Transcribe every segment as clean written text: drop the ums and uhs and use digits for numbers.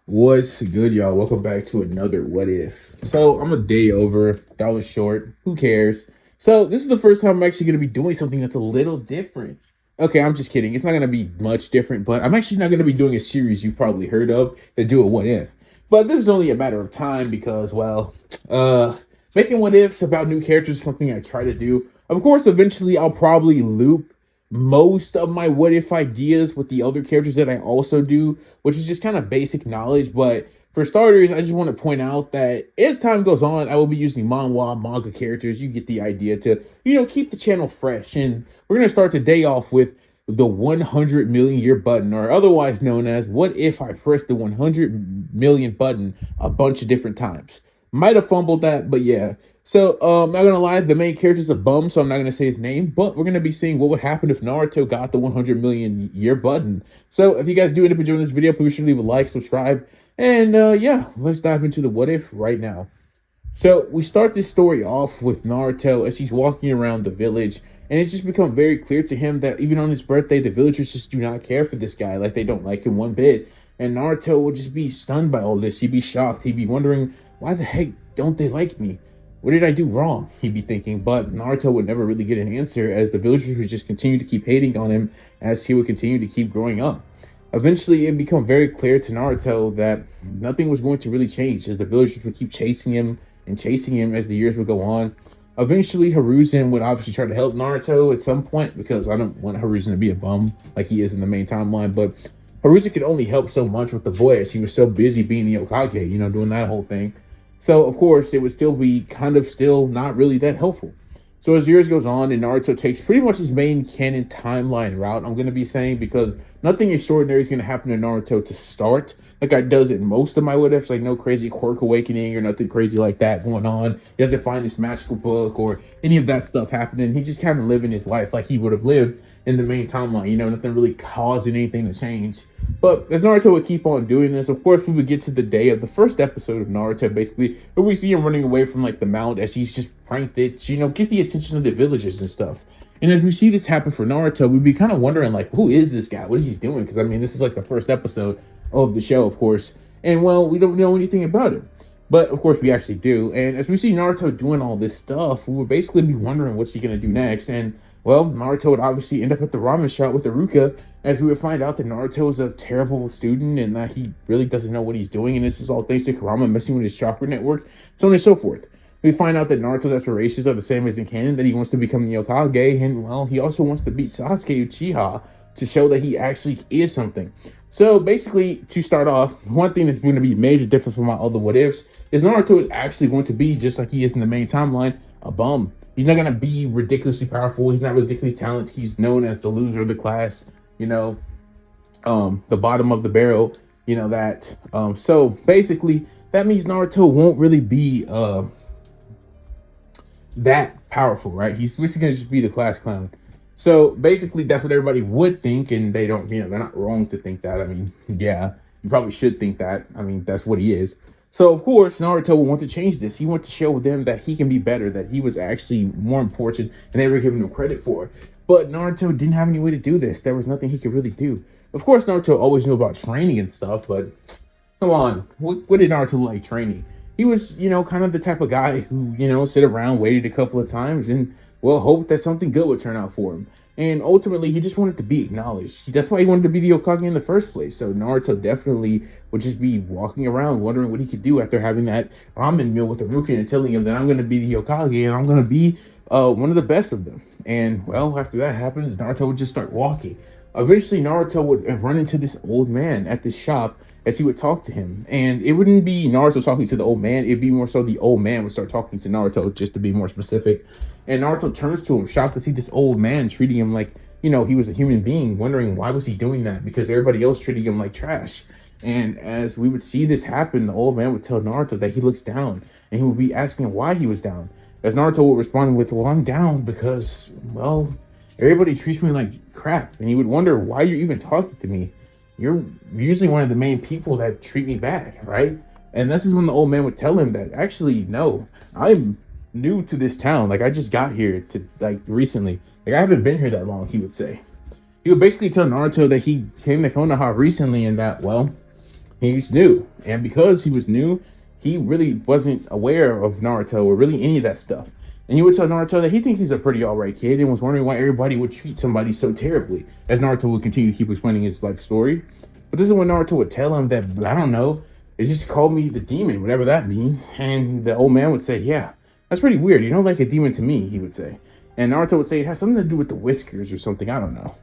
What's good, y'all? Welcome back to another What If. So I'm a day over. That was short. Who cares? So this is the first time I'm actually going to be doing something that's a little different. Okay, I'm just kidding. It's not going to be much different, but I'm actually not going to be doing a series you've probably heard of that do a What If. But this is only a matter of time because, well, making What Ifs about new characters is something I try to do. Of course, eventually I'll probably loop most of my what if ideas with the other characters that I also do, which is just kind of basic knowledge. But for starters, I just want to point out that as time goes on, I will be using manhwa manga characters. You get the idea to, keep the channel fresh. And we're going to start the day off with the 100 million year button, or otherwise known as what if I press the 100 million button a bunch of different times. Might have fumbled that, but yeah. So, not gonna lie, the main character's a bum, so I'm not gonna say his name, but we're gonna be seeing what would happen if Naruto got the 100 million year button. So, if you guys do end up enjoying this video, please sure to leave a like, subscribe, and yeah, let's dive into the what if right now. So, we start this story off with Naruto as he's walking around the village, and it's just become very clear to him that even on his birthday, the villagers just do not care for this guy, like they don't like him one bit. And Naruto would just be stunned by all this. He'd be shocked. He'd be wondering, why the heck don't they like me? What did I do wrong? He'd be thinking, but Naruto would never really get an answer as the villagers would just continue to keep hating on him as he would continue to keep growing up. Eventually, it became very clear to Naruto that nothing was going to really change as the villagers would keep chasing him and chasing him as the years would go on. Eventually, Hiruzen would obviously try to help Naruto at some point because I don't want Hiruzen to be a bum like he is in the main timeline, but Hiruzen could only help so much with the boy as he was so busy being the Hokage, doing that whole thing. So, of course, it would still be kind of still not really that helpful. So as years goes on and Naruto takes pretty much his main canon timeline route, I'm going to be saying, because nothing extraordinary is going to happen to Naruto to start, like I does in most of my what ifs, like no crazy quirk awakening or nothing crazy like that going on. He doesn't find this magical book or any of that stuff happening. He's just kind of living his life like he would have lived in the main timeline, nothing really causing anything to change. But as Naruto would keep on doing this, of course, we would get to the day of the first episode of Naruto, basically, where we see him running away from like the mount as he's just pranked it, to, get the attention of the villagers and stuff. And as we see this happen for Naruto, we'd be kind of wondering, like, who is this guy? What is he doing? Because, I mean, this is like the first episode of the show, of course. And, well, we don't know anything about him. But, of course, we actually do. And as we see Naruto doing all this stuff, we would basically be wondering what's he going to do next. And, well, Naruto would obviously end up at the ramen shop with Iruka, as we would find out that Naruto is a terrible student and that he really doesn't know what he's doing. And this is all thanks to Kurama messing with his chakra network, so on and so forth. We find out that Naruto's aspirations are the same as in canon, that he wants to become the Hokage, and, well, he also wants to beat Sasuke Uchiha to show that he actually is something. So basically, to start off, one thing that's going to be a major difference from my other what ifs is Naruto is actually going to be, just like he is in the main timeline, a bum. He's not going to be ridiculously powerful. He's not ridiculously talented. He's known as the loser of the class, the bottom of the barrel, that. So basically, that means Naruto won't really be that powerful, right? He's basically going to just be the class clown. So basically, that's what everybody would think, and they don't, they're not wrong to think that. I mean, yeah, you probably should think that. I mean, that's what he is. So, of course, Naruto will want to change this. He wants to show them that he can be better, that he was actually more important than they were giving him credit for. But Naruto didn't have any way to do this. There was nothing he could really do. Of course, Naruto always knew about training and stuff, but come on, what did Naruto like training? He was, kind of the type of guy who, sit around, waited a couple of times, and, well, hoped that something good would turn out for him. And ultimately, he just wanted to be acknowledged. That's why he wanted to be the Hokage in the first place. So Naruto definitely would just be walking around wondering what he could do after having that ramen meal with the Rukin and telling him that I'm going to be the Hokage and I'm going to be one of the best of them. And, well, after that happens, Naruto would just start walking. Eventually, Naruto would run into this old man at this shop as he would talk to him. And it wouldn't be Naruto talking to the old man. It'd be more so the old man would start talking to Naruto, just to be more specific. And Naruto turns to him, shocked to see this old man treating him like, he was a human being, wondering why was he doing that? Because everybody else treating him like trash. And as we would see this happen, the old man would tell Naruto that he looks down. And he would be asking why he was down. As Naruto would respond with, well, I'm down because, well, everybody treats me like crap. And he would wonder why you're even talking to me. You're usually one of the main people that treat me bad, right? And this is when the old man would tell him that, actually, no, I'm new to this town. Like, I just got here recently. Like, I haven't been here that long, he would say. He would basically tell Naruto that he came to Konoha recently and that, well, he's new, and because he was new, he really wasn't aware of Naruto or really any of that stuff. And he would tell Naruto that he thinks he's a pretty alright kid and was wondering why everybody would treat somebody so terribly. As Naruto would continue to keep explaining his life story, but this is when Naruto would tell him that I don't know, they just called me the demon, whatever that means. And the old man would say, "Yeah, that's pretty weird. You don't like a demon to me," he would say. And Naruto would say it has something to do with the whiskers or something. I don't know.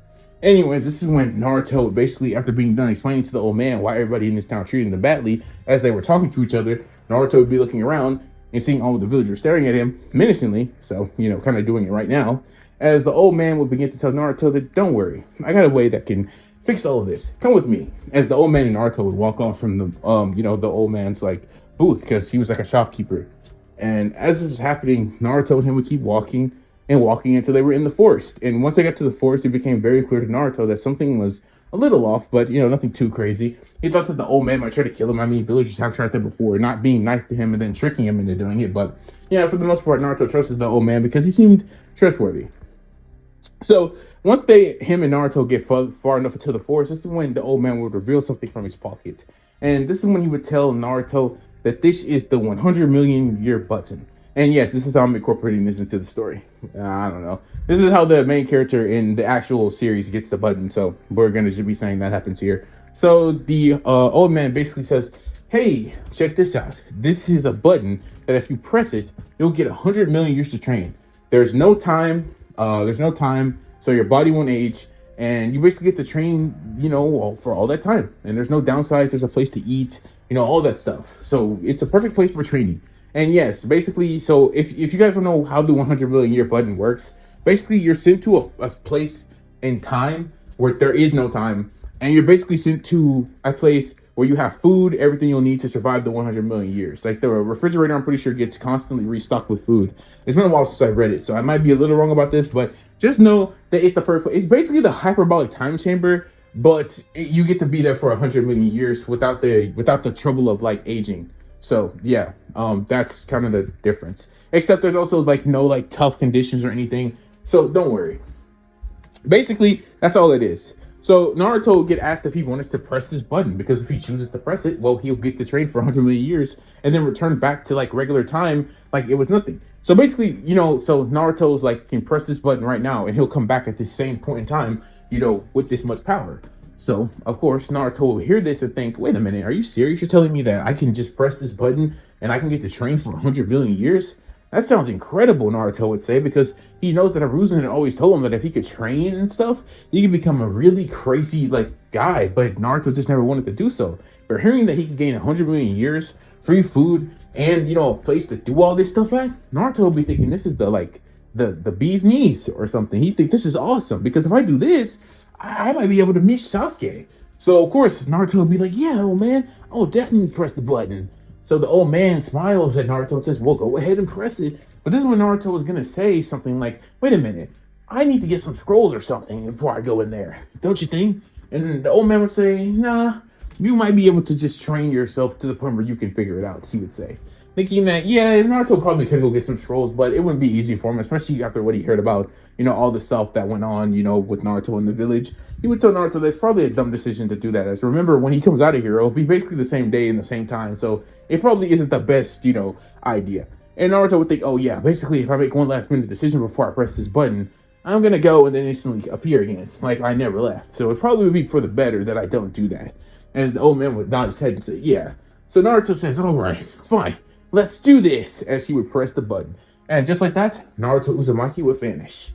Anyways, this is when Naruto basically, after being done explaining to the old man why everybody in this town treated him badly, as they were talking to each other, Naruto would be looking around and seeing all of the villagers staring at him menacingly, so, kind of doing it right now, as the old man would begin to tell Naruto that, "Don't worry, I got a way that can fix all of this. Come with me." As the old man and Naruto would walk off from the old man's, like, booth, because he was like a shopkeeper. And as this was happening, Naruto and him would keep walking and walking until they were in the forest. And once they got to the forest, it became very clear to Naruto that something was a little off, but nothing too crazy. He thought that the old man might try to kill him. I mean, villagers have tried that before, not being nice to him and then tricking him into doing it. But yeah, for the most part, Naruto trusted the old man because he seemed trustworthy. So once him and Naruto get far enough into the forest, this is when the old man would reveal something from his pocket. And this is when he would tell Naruto that this is the 100 million year button. And yes, this is how I'm incorporating this into the story. I don't know. This is how the main character in the actual series gets the button. So we're going to just be saying that happens here. So the old man basically says, "Hey, check this out. This is a button that if you press it, you'll get 100 million years to train. There's no time. So your body won't age. And you basically get to train, for all that time. And there's no downsides. There's a place to eat, all that stuff. So it's a perfect place for training." And yes, basically, so if you guys don't know how the 100 million year button works, basically you're sent to a place in time where there is no time. And you're basically sent to a place where you have food, everything you'll need to survive the 100 million years. Like the refrigerator, I'm pretty sure gets constantly restocked with food. It's been a while since I read it, so I might be a little wrong about this, but just know that it's the perfect, it's basically the hyperbolic time chamber, but you get to be there for 100 million years without the trouble of like aging. So yeah, that's kind of the difference. Except there's also like no like tough conditions or anything. So don't worry. Basically, that's all it is. So Naruto would get asked if he wanted to press this button, because if he chooses to press it, well, he'll get to train for 100 million years and then return back to like regular time like it was nothing. So basically, so Naruto's like can press this button right now and he'll come back at the same point in time, with this much power. So, of course, Naruto will hear this and think, "Wait a minute, are you serious? You're telling me that I can just press this button and I can get to train for 100 billion years? That sounds incredible," Naruto would say, because he knows that Hiruzen had always told him that if he could train and stuff, he could become a really crazy, guy, but Naruto just never wanted to do so. But hearing that he could gain 100 million years, free food, and, a place to do all this stuff at, Naruto will be thinking this is the bee's knees or something. He'd think this is awesome, because if I do this, I might be able to meet Sasuke. So, of course, Naruto will be like, "Yeah, old man, I'll definitely press the button." So the old man smiles at Naruto and says, "Well, go ahead and press it." But this is when Naruto was going to say something like, "Wait a minute, I need to get some scrolls or something before I go in there, don't you think?" And the old man would say, "Nah, you might be able to just train yourself to the point where you can figure it out," he would say. Thinking that, yeah, Naruto probably could go get some scrolls, but it wouldn't be easy for him, especially after what he heard about, all the stuff that went on, with Naruto in the village. He would tell Naruto that's probably a dumb decision to do that. As remember, when he comes out of here, it'll be basically the same day and the same time, so it probably isn't the best, idea. And Naruto would think, "Oh yeah, basically if I make one last minute decision before I press this button, I'm gonna go and then instantly appear again, like I never left. So it probably would be for the better that I don't do that." And the old man would nod his head and say, "Yeah." So Naruto says, "All right, fine. Let's do this," as he would press the button. And just like that, Naruto Uzumaki would vanish.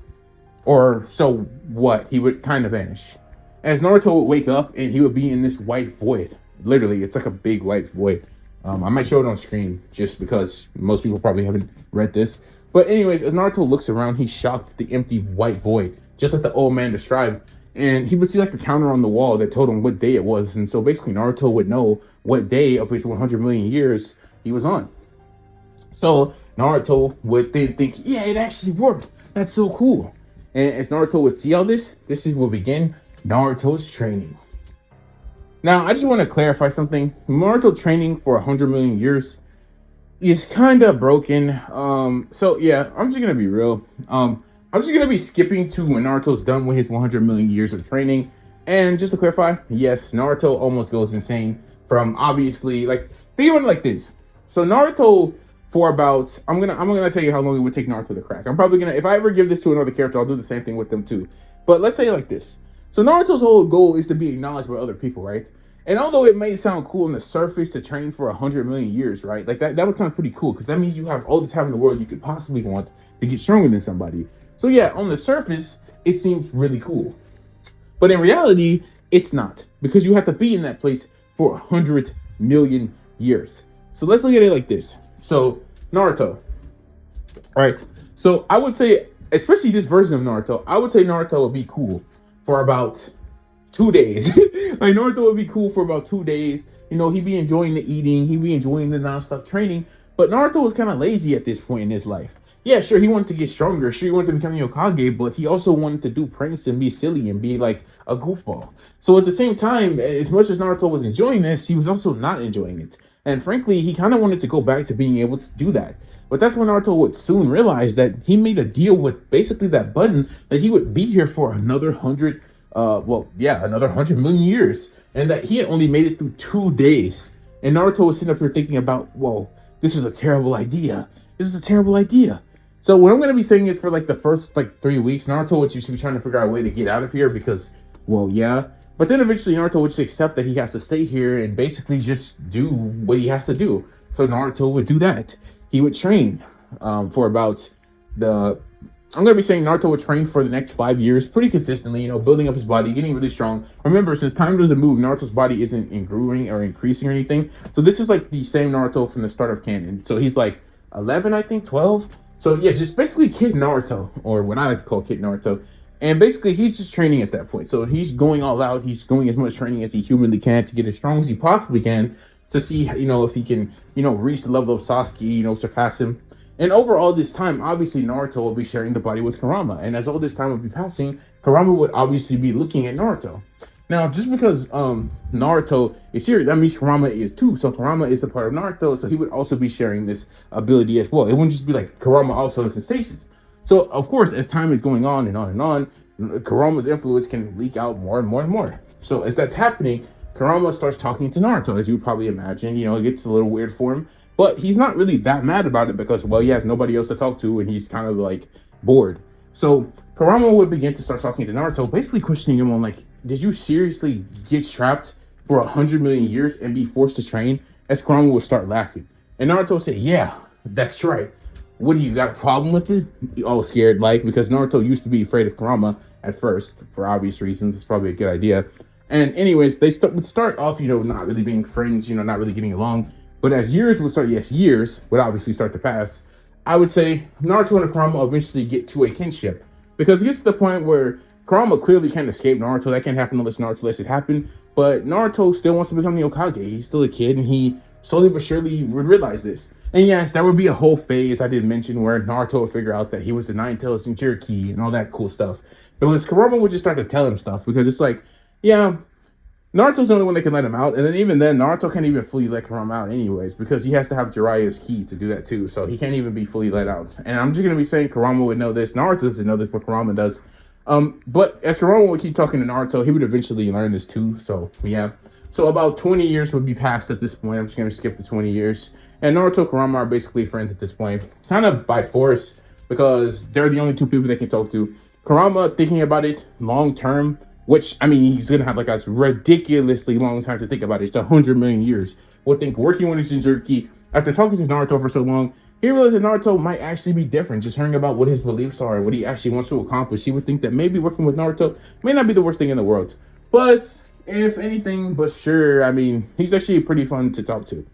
Or so what, he would kind of vanish. As Naruto would wake up and he would be in this white void. Literally, it's like a big white void. I might show it on screen just because most people probably haven't read this. But anyways, as Naruto looks around, he's shocked at the empty white void, just like the old man described. And he would see like the counter on the wall that told him what day it was. And so basically Naruto would know what day of his 100 million years he was on. So Naruto would then think, "Yeah, it actually worked. That's so cool." And as Naruto would see all this, this is will begin Naruto's training. Now, I just want to clarify something. Naruto training for 100 million years is kind of broken. So yeah, I'm just gonna be real. I'm just gonna be skipping to when Naruto's done with his 100 million years of training. And just to clarify, yes, Naruto almost goes insane from obviously like think about it like this. So Naruto for about I'm gonna tell you how long it would take Naruto to crack. I'm probably gonna if I ever give this to another character, I'll do the same thing with them too. But let's say it like this. So Naruto's whole goal is to be acknowledged by other people, right? And although it may sound cool on the surface to train for 100 million years, right? Like that would sound pretty cool because that means you have all the time in the world you could possibly want to get stronger than somebody. So yeah, on the surface, it seems really cool. But in reality, it's not because you have to be in that place for 100 million years. So let's look at it like this. So Naruto, right? So I would say, especially this version of Naruto, I would say Naruto would be cool for about 2 days. Like Naruto would be cool for about 2 days. You know, he'd be enjoying the eating, he'd be enjoying the nonstop training. But Naruto was kind of lazy at this point in his life. Yeah, sure, he wanted to get stronger. Sure, he wanted to become the Hokage, but he also wanted to do pranks and be silly and be like a goofball. So at the same time, as much as Naruto was enjoying this, he was also not enjoying it. And frankly, he kind of wanted to go back to being able to do that. But that's when Naruto would soon realize that he made a deal with basically that button that he would be here for another another 100 million years. And that he had only made it through 2 days. And Naruto was sitting up here thinking about, whoa, this was a terrible idea. This is a terrible idea. So what I'm going to be saying is for like the first like 3 weeks, Naruto would just be trying to figure out a way to get out of here because, well, yeah. But then eventually Naruto would just accept that he has to stay here and basically just do what he has to do. So Naruto would do that. He would train for about I'm going to be saying Naruto would train for the next 5 years pretty consistently, you know, building up his body, getting really strong. Remember, since time doesn't move, Naruto's body isn't growing or increasing or anything. So this is like the same Naruto from the start of canon. So he's like 11, I think, 12. So yeah, just basically Kid Naruto, or what I like to call Kid Naruto. And basically he's just training at that point. So he's going all out. He's going as much training as he humanly can to get as strong as he possibly can to see, you know, if he can, you know, reach the level of Sasuke, you know, surpass him. And over all this time, obviously Naruto will be sharing the body with Kurama. And as all this time would be passing, Kurama would obviously be looking at Naruto. Now, just because Naruto is here, that means Kurama is too. So Kurama is a part of Naruto, so he would also be sharing this ability as well. It wouldn't just be like Kurama also is in stasis. So, of course, as time is going on and on and on, Kurama's influence can leak out more and more and more. So as that's happening, Kurama starts talking to Naruto, as you would probably imagine. You know, it gets a little weird for him. But he's not really that mad about it because, well, he has nobody else to talk to and he's kind of like bored. So Kurama would begin to start talking to Naruto, basically questioning him on like, did you seriously get trapped for 100 million years and be forced to train? As Kurama would start laughing. And Naruto said, yeah, that's right. What do you got a problem with it? All scared like, because Naruto used to be afraid of Kurama at first for obvious reasons. It's probably a good idea. And anyways, they would start off, you know, not really being friends, you know, not really getting along. But as years would start, years would obviously start to pass, I would say Naruto and Kurama eventually get to a kinship. Because it gets to the point where Kurama clearly can't escape Naruto. That can't happen unless Naruto lets it happen. But Naruto still wants to become the Hokage. He's still a kid, and he slowly but surely would realize this. And yes, there would be a whole phase I did mention where Naruto would figure out that he was the 9-tailed Jinchuriki and all that cool stuff. But Kurama would just start to tell him stuff because it's like, yeah, Naruto's the only one that can let him out, and then even then, Naruto can't even fully let Kurama out anyways, because he has to have Jiraiya's key to do that too, so he can't even be fully let out. And I'm just going to be saying Kurama would know this, Naruto doesn't know this, but Kurama does. But as Kurama would keep talking to Naruto, he would eventually learn this too, so yeah. So about 20 years would be passed at this point. I'm just going to skip the 20 years. And Naruto and Kurama are basically friends at this point, kind of by force, because they're the only two people they can talk to. Kurama, thinking about it long term, which, I mean, he's going to have like a ridiculously long time to think about it. It's 100 million years. Would think working with his Jinchuriki, after talking to Naruto for so long, he realized that Naruto might actually be different. Just hearing about what his beliefs are and what he actually wants to accomplish, he would think that maybe working with Naruto may not be the worst thing in the world. Plus, if anything, but sure, I mean, he's actually pretty fun to talk to.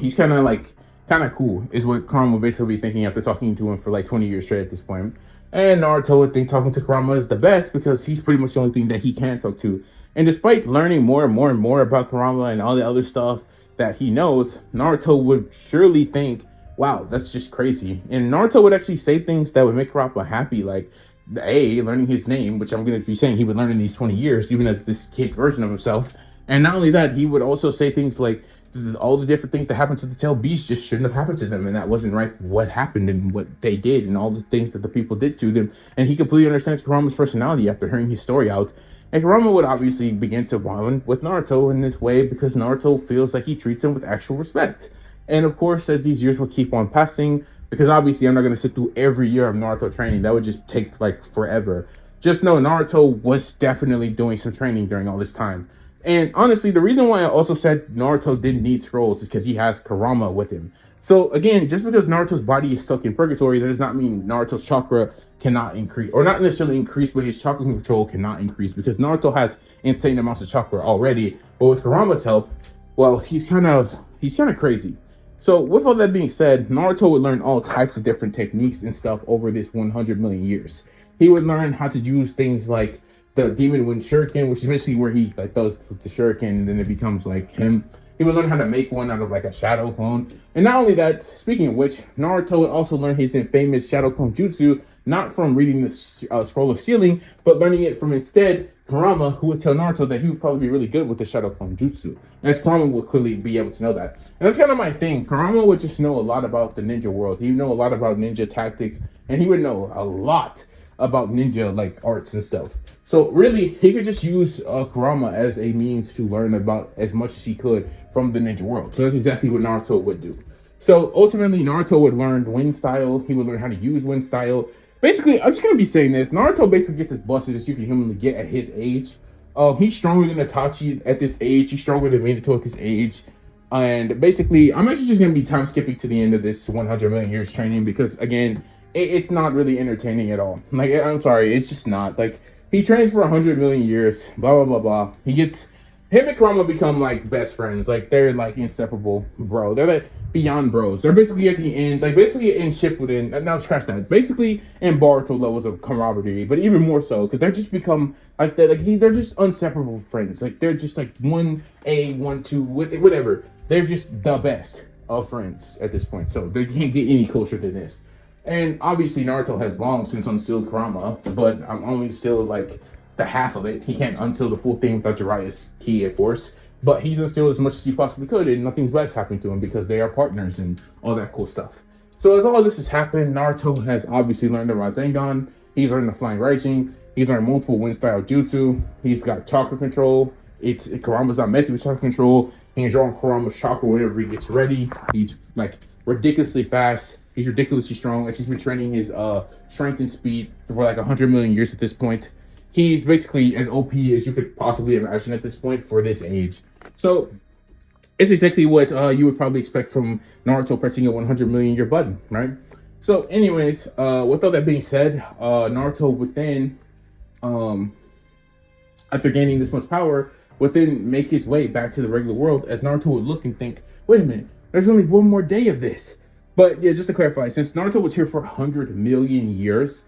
He's kind of cool, is what Kurama would basically be thinking after talking to him for like 20 years straight at this point. And Naruto would think talking to Kurama is the best because he's pretty much the only thing that he can talk to. And despite learning more and more and more about Kurama and all the other stuff that he knows, Naruto would surely think, wow, that's just crazy. And Naruto would actually say things that would make Kurama happy, like, learning his name, which I'm going to be saying he would learn in these 20 years, even as this kid version of himself. And not only that, he would also say things like, all the different things that happened to the tail beast just shouldn't have happened to them, and that wasn't right what happened and what they did and all the things that the people did to them. And he completely understands Kurama's personality after hearing his story out. And Kurama would obviously begin to bond with Naruto in this way because Naruto feels like he treats him with actual respect. And of course, as these years will keep on passing, because obviously I'm not going to sit through every year of Naruto training, that would just take like forever. Just know Naruto was definitely doing some training during all this time. And honestly, the reason why I also said Naruto didn't need scrolls is because he has Kurama with him. So again, just because Naruto's body is stuck in purgatory, that does not mean Naruto's chakra cannot increase, or not necessarily increase, but his chakra control cannot increase because Naruto has insane amounts of chakra already. But with Kurama's help, well, he's kind of crazy. So with all that being said, Naruto would learn all types of different techniques and stuff over this 100 million years. He would learn how to use things like the Demon Wind Shuriken, which is basically where he like does the Shuriken and then it becomes like him. He would learn how to make one out of like a shadow clone. And not only that, speaking of which, Naruto would also learn his famous shadow clone jutsu, not from reading the scroll of sealing, but learning it from instead Kurama, who would tell Naruto that he would probably be really good with the shadow clone jutsu. And as Kurama would clearly be able to know that. And that's kind of my thing. Kurama would just know a lot about the ninja world. He would know a lot about ninja tactics, and he would know a lot about ninja like arts and stuff. So really, he could just use Kurama as a means to learn about as much as he could from the ninja world. So that's exactly what Naruto would do. So ultimately, Naruto would learn wind style. He would learn how to use wind style. Basically, I'm just gonna be saying this. Naruto basically gets as busted as you can humanly get at his age. He's stronger than Itachi at this age. He's stronger than Minato at this age. And basically, I'm actually just gonna be time skipping to the end of this 100 million years training because again, it's not really entertaining at all. Like, I'm sorry, it's just not. Like, he trains for 100 million years, blah, blah, blah, blah. Him and Kurama become, like, best friends. Like, they're, like, inseparable, bro. They're, like, beyond bros. They're basically at the end, like, basically in Shippuden, now scratch that, basically in Boruto levels of camaraderie, but even more so, because they're just become, like, they're just inseparable friends. Like, they're just, like, 1A, 1-2, whatever. They're just the best of friends at this point, so they can't get any closer than this. And obviously Naruto has long since unsealed Kurama, but I'm only still like the half of it. He can't unseal the full thing without Jiraiya's key, of course. But he's unsealed as much as he possibly could, and nothing's bad's happening to him because they are partners and all that cool stuff. So as all this has happened, Naruto has obviously learned the Rasengan. He's learned the Flying Raijin. He's learned multiple wind style jutsu. He's got chakra control. Kurama's not messing with chakra control. He can draw on Kurama's chakra whenever he gets ready. He's like ridiculously fast. He's ridiculously strong as he's been training his strength and speed for like 100 million years at this point. He's basically as OP as you could possibly imagine at this point for this age. So it's exactly what you would probably expect from Naruto pressing a 100 million year button, right? So anyways, with all that being said, Naruto would then, after gaining this much power, would then make his way back to the regular world as Naruto would look and think, wait a minute, there's only one more day of this. But yeah, just to clarify, since Naruto was here for 100 million years,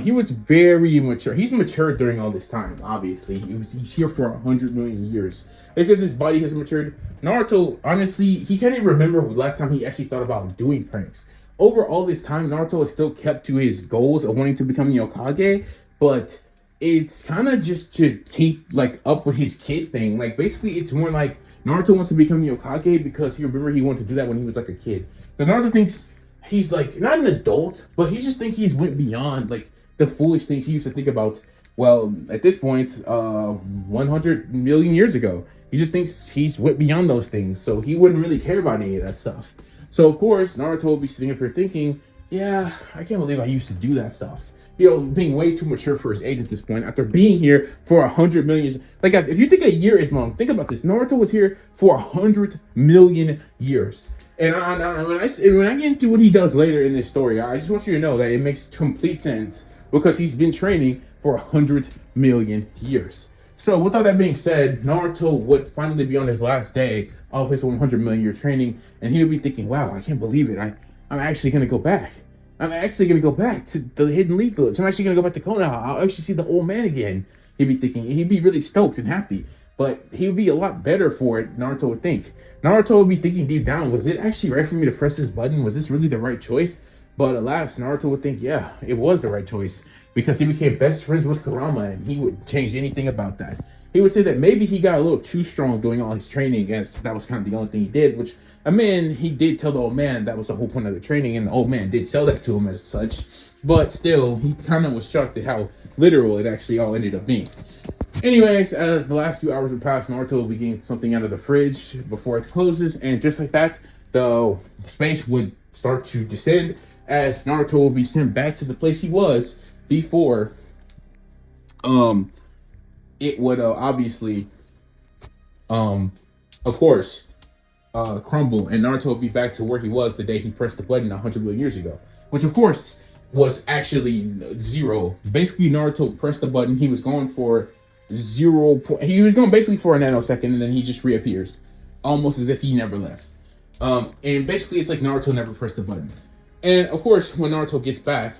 he was very mature. He's matured during all this time, obviously. He's here for 100 million years. Because his body has matured. Naruto, honestly, he can't even remember the last time he actually thought about doing pranks. Over all this time, Naruto has still kept to his goals of wanting to become the Hokage, but it's kind of just to keep like up with his kid thing. Like basically, it's more like Naruto wants to become the Hokage because he wanted to do that when he was like a kid. Because Naruto thinks he's like not an adult, but he just thinks he's went beyond like the foolish things he used to think about. Well, at this point, 100 million years ago, he just thinks he's went beyond those things, so he wouldn't really care about any of that stuff. So of course, Naruto will be sitting up here thinking, yeah, I can't believe I used to do that stuff. You know, being way too mature for his age at this point, after being here for 100 million years. Like guys, if you think a year is long, think about this. Naruto was here for 100 million years. And when I get into what he does later in this story, I just want you to know that it makes complete sense because he's been training for 100 million years. So with all that being said, Naruto would finally be on his last day of his 100 million year training, and he would be thinking, wow, I can't believe it. I'm actually going to go back. I'm actually going to go back to the Hidden Leaf Village. I'm actually going to go back to Konoha. I'll actually see the old man again. He'd be thinking, he'd be really stoked and happy. But he would be a lot better for it, Naruto would think. Naruto would be thinking deep down, was it actually right for me to press this button? Was this really the right choice? But alas, Naruto would think, yeah, it was the right choice. Because he became best friends with Kurama, and he would change anything about that. He would say that maybe he got a little too strong doing all his training, as that was kind of the only thing he did, which, I mean, he did tell the old man that was the whole point of the training, and the old man did sell that to him as such. But still, he kind of was shocked at how literal it actually all ended up being. Anyways, as the last few hours would pass, Naruto will be getting something out of the fridge before it closes, and just like that, the space would start to descend as Naruto will be sent back to the place he was before um it would obviously of course crumble, and Naruto would be back to where he was the day he pressed the button 100 million years ago, which of course was actually zero. Basically, Naruto pressed the button. He was going for zero. He was going basically for a nanosecond, and then he just reappears, almost as if he never left. And basically, it's like Naruto never pressed the button. And of course, when Naruto gets back,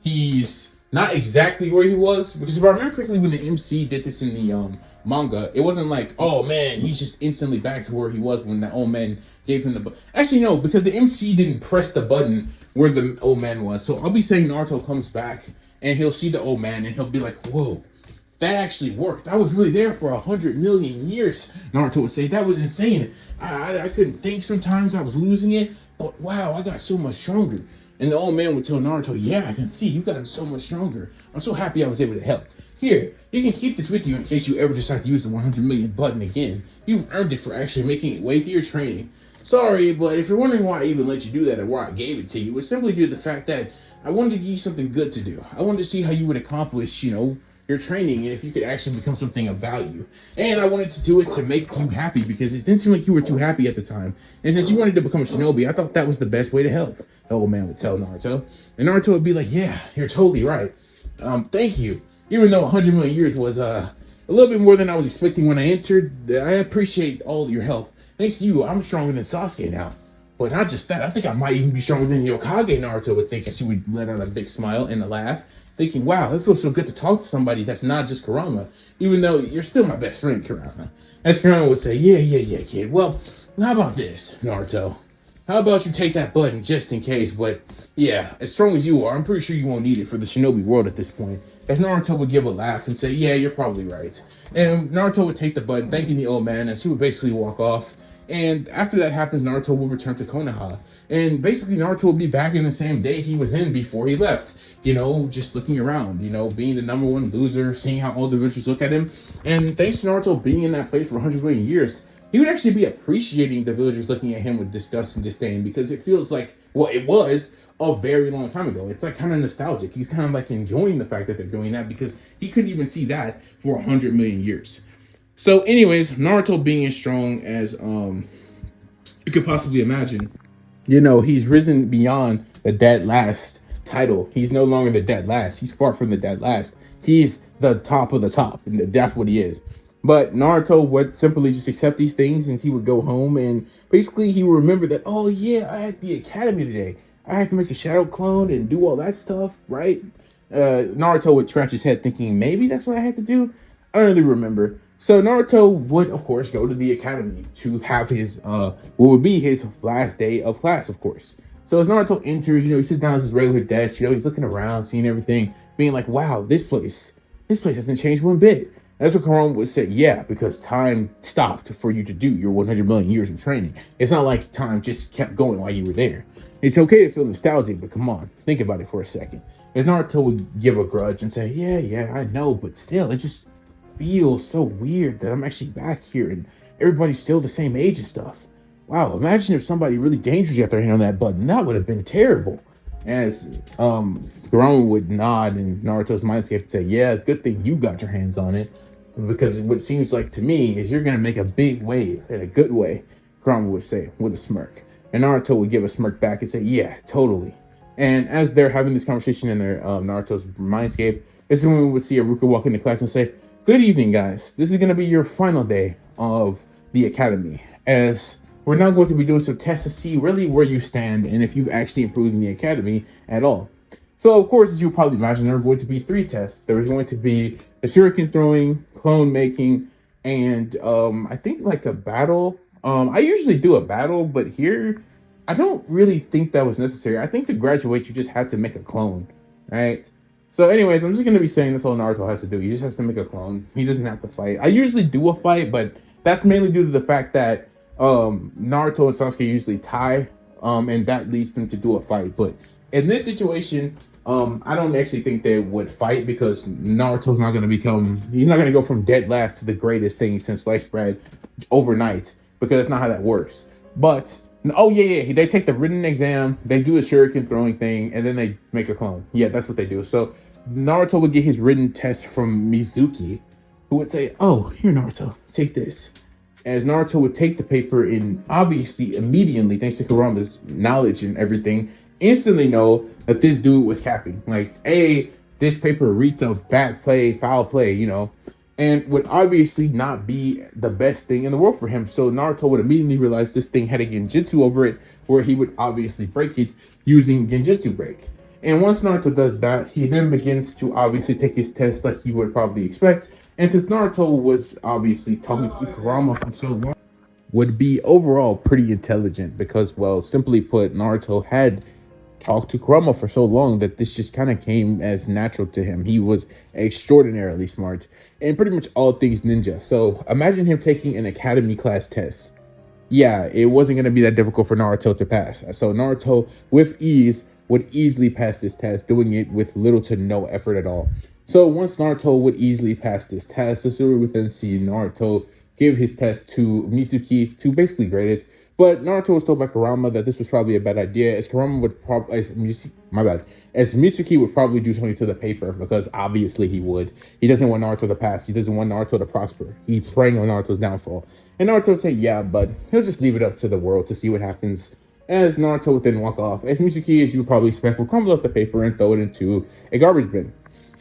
he's not exactly where he was, because if I remember correctly, when the MC did this in the manga, it wasn't like, oh man, he's just instantly back to where he was when the old man gave him the button. Actually, no, because the MC didn't press the button where the old man was. So I'll be saying Naruto comes back and he'll see the old man and he'll be like, whoa, that actually worked. I was really there for 100 million years. Naruto would say, that was insane. I couldn't think sometimes. I was losing it. But wow, I got so much stronger. And the old man would tell Naruto, yeah, I can see you gotten so much stronger. I'm so happy I was able to help. Here, you can keep this with you in case you ever decide to use the 100 million button again. You've earned it for actually making it way through your training. Sorry, but if you're wondering why I even let you do that or why I gave it to you, it's simply due to the fact that I wanted to give you something good to do. I wanted to see how you would accomplish, your training, and if you could actually become something of value. And I wanted to do it to make you happy, because it didn't seem like you were too happy at the time. And since you wanted to become a shinobi, I thought that was the best way to help. The old man would tell Naruto. And Naruto would be like, yeah, you're totally right. Thank you. Even though 100 million years was a little bit more than I was expecting when I entered, I appreciate all your help. Thanks to you, I'm stronger than Sasuke now. But not just that, I think I might even be stronger than Yokage, Naruto would think, as he would let out a big smile and a laugh, thinking, wow, it feels so good to talk to somebody that's not just Kurama, even though you're still my best friend, Kurama. As Kurama would say, yeah, kid. Well, how about this, Naruto? How about you take that button just in case? But yeah, as strong as you are, I'm pretty sure you won't need it for the shinobi world at this point. As Naruto would give a laugh and say, yeah, you're probably right. And Naruto would take the button, thanking the old man, as he would basically walk off. And after that happens, Naruto will return to Konoha. And basically, Naruto will be back in the same day he was in before he left. Just looking around, being the number one loser, seeing how all the villagers look at him. And thanks to Naruto being in that place for 100 million years, he would actually be appreciating the villagers looking at him with disgust and disdain, because it feels like, well, it was a very long time ago. It's like kind of nostalgic. He's kind of like enjoying the fact that they're doing that, because he couldn't even see that for 100 million years. So anyways, Naruto being as strong as you could possibly imagine, he's risen beyond the dead last title. He's no longer the dead last. He's far from the dead last. He's the top of the top, and that's what he is. But Naruto would simply just accept these things, and he would go home, and basically he would remember that, oh yeah, I had the academy today. I had to make a shadow clone and do all that stuff, right? Naruto would scratch his head thinking, maybe that's what I had to do? I don't really remember. So Naruto would, of course, go to the academy to have his, what would be his last day of class, of course. So as Naruto enters, he sits down at his regular desk, he's looking around, seeing everything, being like, wow, this place hasn't changed one bit. That's what Kurama would say, yeah, because time stopped for you to do your 100 million years of training. It's not like time just kept going while you were there. It's okay to feel nostalgic, but come on, think about it for a second. As Naruto would give a grudge and say, yeah, I know, but still, it just feels so weird that I'm actually back here and everybody's still the same age and stuff. Wow, imagine if somebody really dangerous got their hand on that button. That would have been terrible. As Kurama would nod in Naruto's mindscape and say, yeah, it's a good thing you got your hands on it, because what seems like to me is you're going to make a big wave in a good way, Kurama would say with a smirk. And Naruto would give a smirk back and say, yeah, totally. And as they're having this conversation in their Naruto's mindscape, this is when we would see Iruka walk into class and say, good evening, guys. This is going to be your final day of the academy, as we're now going to be doing some tests to see really where you stand and if you've actually improved in the academy at all. So, of course, as you probably imagine, there are going to be 3 tests. There is going to be a shuriken throwing, clone making, and I think like a battle. I usually do a battle, but here, I don't really think that was necessary. I think to graduate, you just have to make a clone, right? So anyways, I'm just going to be saying that's all Naruto has to do. He just has to make a clone. He doesn't have to fight. I usually do a fight, but that's mainly due to the fact that Naruto and Sasuke usually tie, and that leads them to do a fight. But in this situation, I don't actually think they would fight because Naruto's not gonna become. He's not gonna go from dead last to the greatest thing since sliced bread overnight because that's not how that works. But oh yeah, they take the written exam, they do a shuriken throwing thing, and then they make a clone. Yeah, that's what they do. So Naruto would get his written test from Mizuki, who would say, "Oh, here, Naruto, take this." As Naruto would take the paper and obviously immediately, thanks to Kurama's knowledge and everything, instantly know that this dude was capping. Like, this paper reeked of bad play, foul play, and would obviously not be the best thing in the world for him. So Naruto would immediately realize this thing had a genjutsu over it, where he would obviously break it using genjutsu break. And once Naruto does that, he then begins to obviously take his test like he would probably expect. And since Naruto was obviously talking to Kurama for so long, would be overall pretty intelligent because, well, simply put, Naruto had talked to Kurama for so long that this just kind of came as natural to him. He was extraordinarily smart in pretty much all things ninja. So imagine him taking an academy class test. Yeah, it wasn't going to be that difficult for Naruto to pass. So Naruto, with ease, would easily pass this test, doing it with little to no effort at all. So once Naruto would easily pass this test, Sasori would then see Naruto give his test to Mitsuki to basically grade it. But Naruto was told by Kurama that this was probably a bad idea, as Kurama would probably, as Mitsuki would probably do something to the paper, because obviously he would. He doesn't want Naruto to pass. He doesn't want Naruto to prosper. He's preying on Naruto's downfall. And Naruto would say, yeah, but he'll just leave it up to the world to see what happens. As Naruto would then walk off, as Mitsuki, as you would probably expect, will crumble up the paper and throw it into a garbage bin.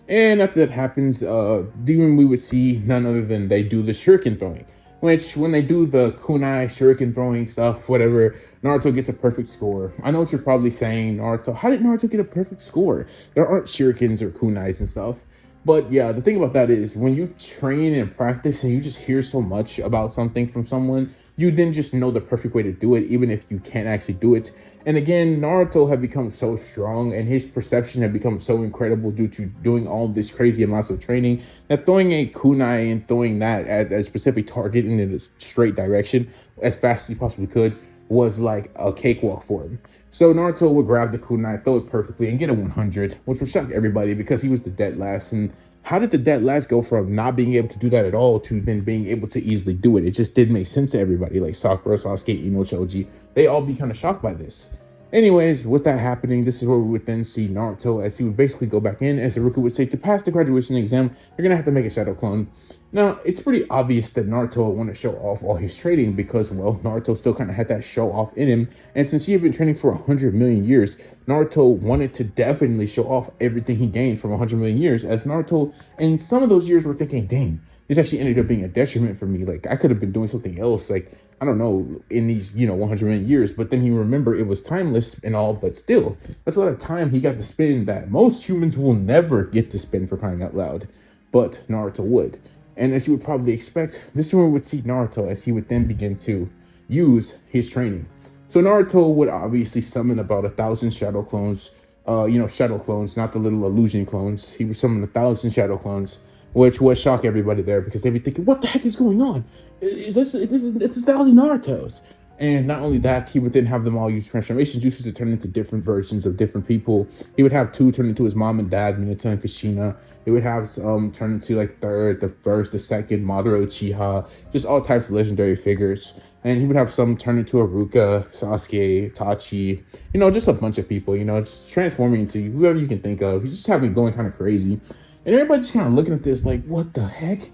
And after that happens, then we would see none other than they do the shuriken throwing. Which, when they do the kunai shuriken throwing stuff, whatever, Naruto gets a perfect score. I know what you're probably saying, Naruto. How did Naruto get a perfect score? There aren't shurikens or kunais and stuff. But yeah, the thing about that is when you train and practice and you just hear so much about something from someone, you then just know the perfect way to do it, even if you can't actually do it. And again, Naruto had become so strong and his perception had become so incredible due to doing all this crazy amounts of training that throwing a kunai and throwing that at a specific target in a straight direction as fast as he possibly could was like a cakewalk for him. So Naruto would grab the kunai, throw it perfectly, and get a 100, which would shock everybody because he was the dead last. And how did the dead last go from not being able to do that at all to then being able to easily do it? It just didn't make sense to everybody. Like Sakura, Sasuke, Ino, Choji, they all be kind of shocked by this. Anyways, with that happening, this is where we would then see Naruto as he would basically go back in, as Saruka would say, to pass the graduation exam, you're going to have to make a shadow clone. Now, it's pretty obvious that Naruto would want to show off all his training because, well, Naruto still kind of had that show off in him. And since he had been training for 100 million years, Naruto wanted to definitely show off everything he gained from 100 million years, as Naruto, in some of those years, were thinking, dang, this actually ended up being a detriment for me. Like, I could have been doing something else. Like, I don't know, in these, 100 million years. But then he remembered it was timeless and all, but still, that's a lot of time he got to spend that most humans will never get to spend, for crying out loud. But Naruto would. And as you would probably expect, this is where we would see Naruto as he would then begin to use his training. So Naruto would obviously summon about 1,000 shadow clones, shadow clones, not the little illusion clones. He would summon 1,000 shadow clones, which would shock everybody there because they'd be thinking, what the heck is going on? It's 1,000 Narutos. And not only that, he would then have them all use transformation juices to turn into different versions of different people. He would have two turn into his mom and dad, Minato and Kushina. He would have turn into like third, the first, the second, Madara Uchiha, just all types of legendary figures. And he would have some turn into Haruka, Sasuke, Tachi, just a bunch of people, just transforming into whoever you can think of. He's just having going kind of crazy. And everybody's kind of looking at this like, what the heck?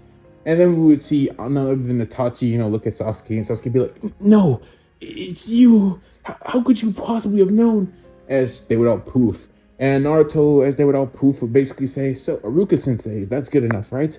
And then we would see none other than Itachi, look at Sasuke, and Sasuke be like, no, it's you. How could you possibly have known? As they would all poof. And Naruto, as they would all poof, would basically say, so Aruka-sensei, that's good enough, right?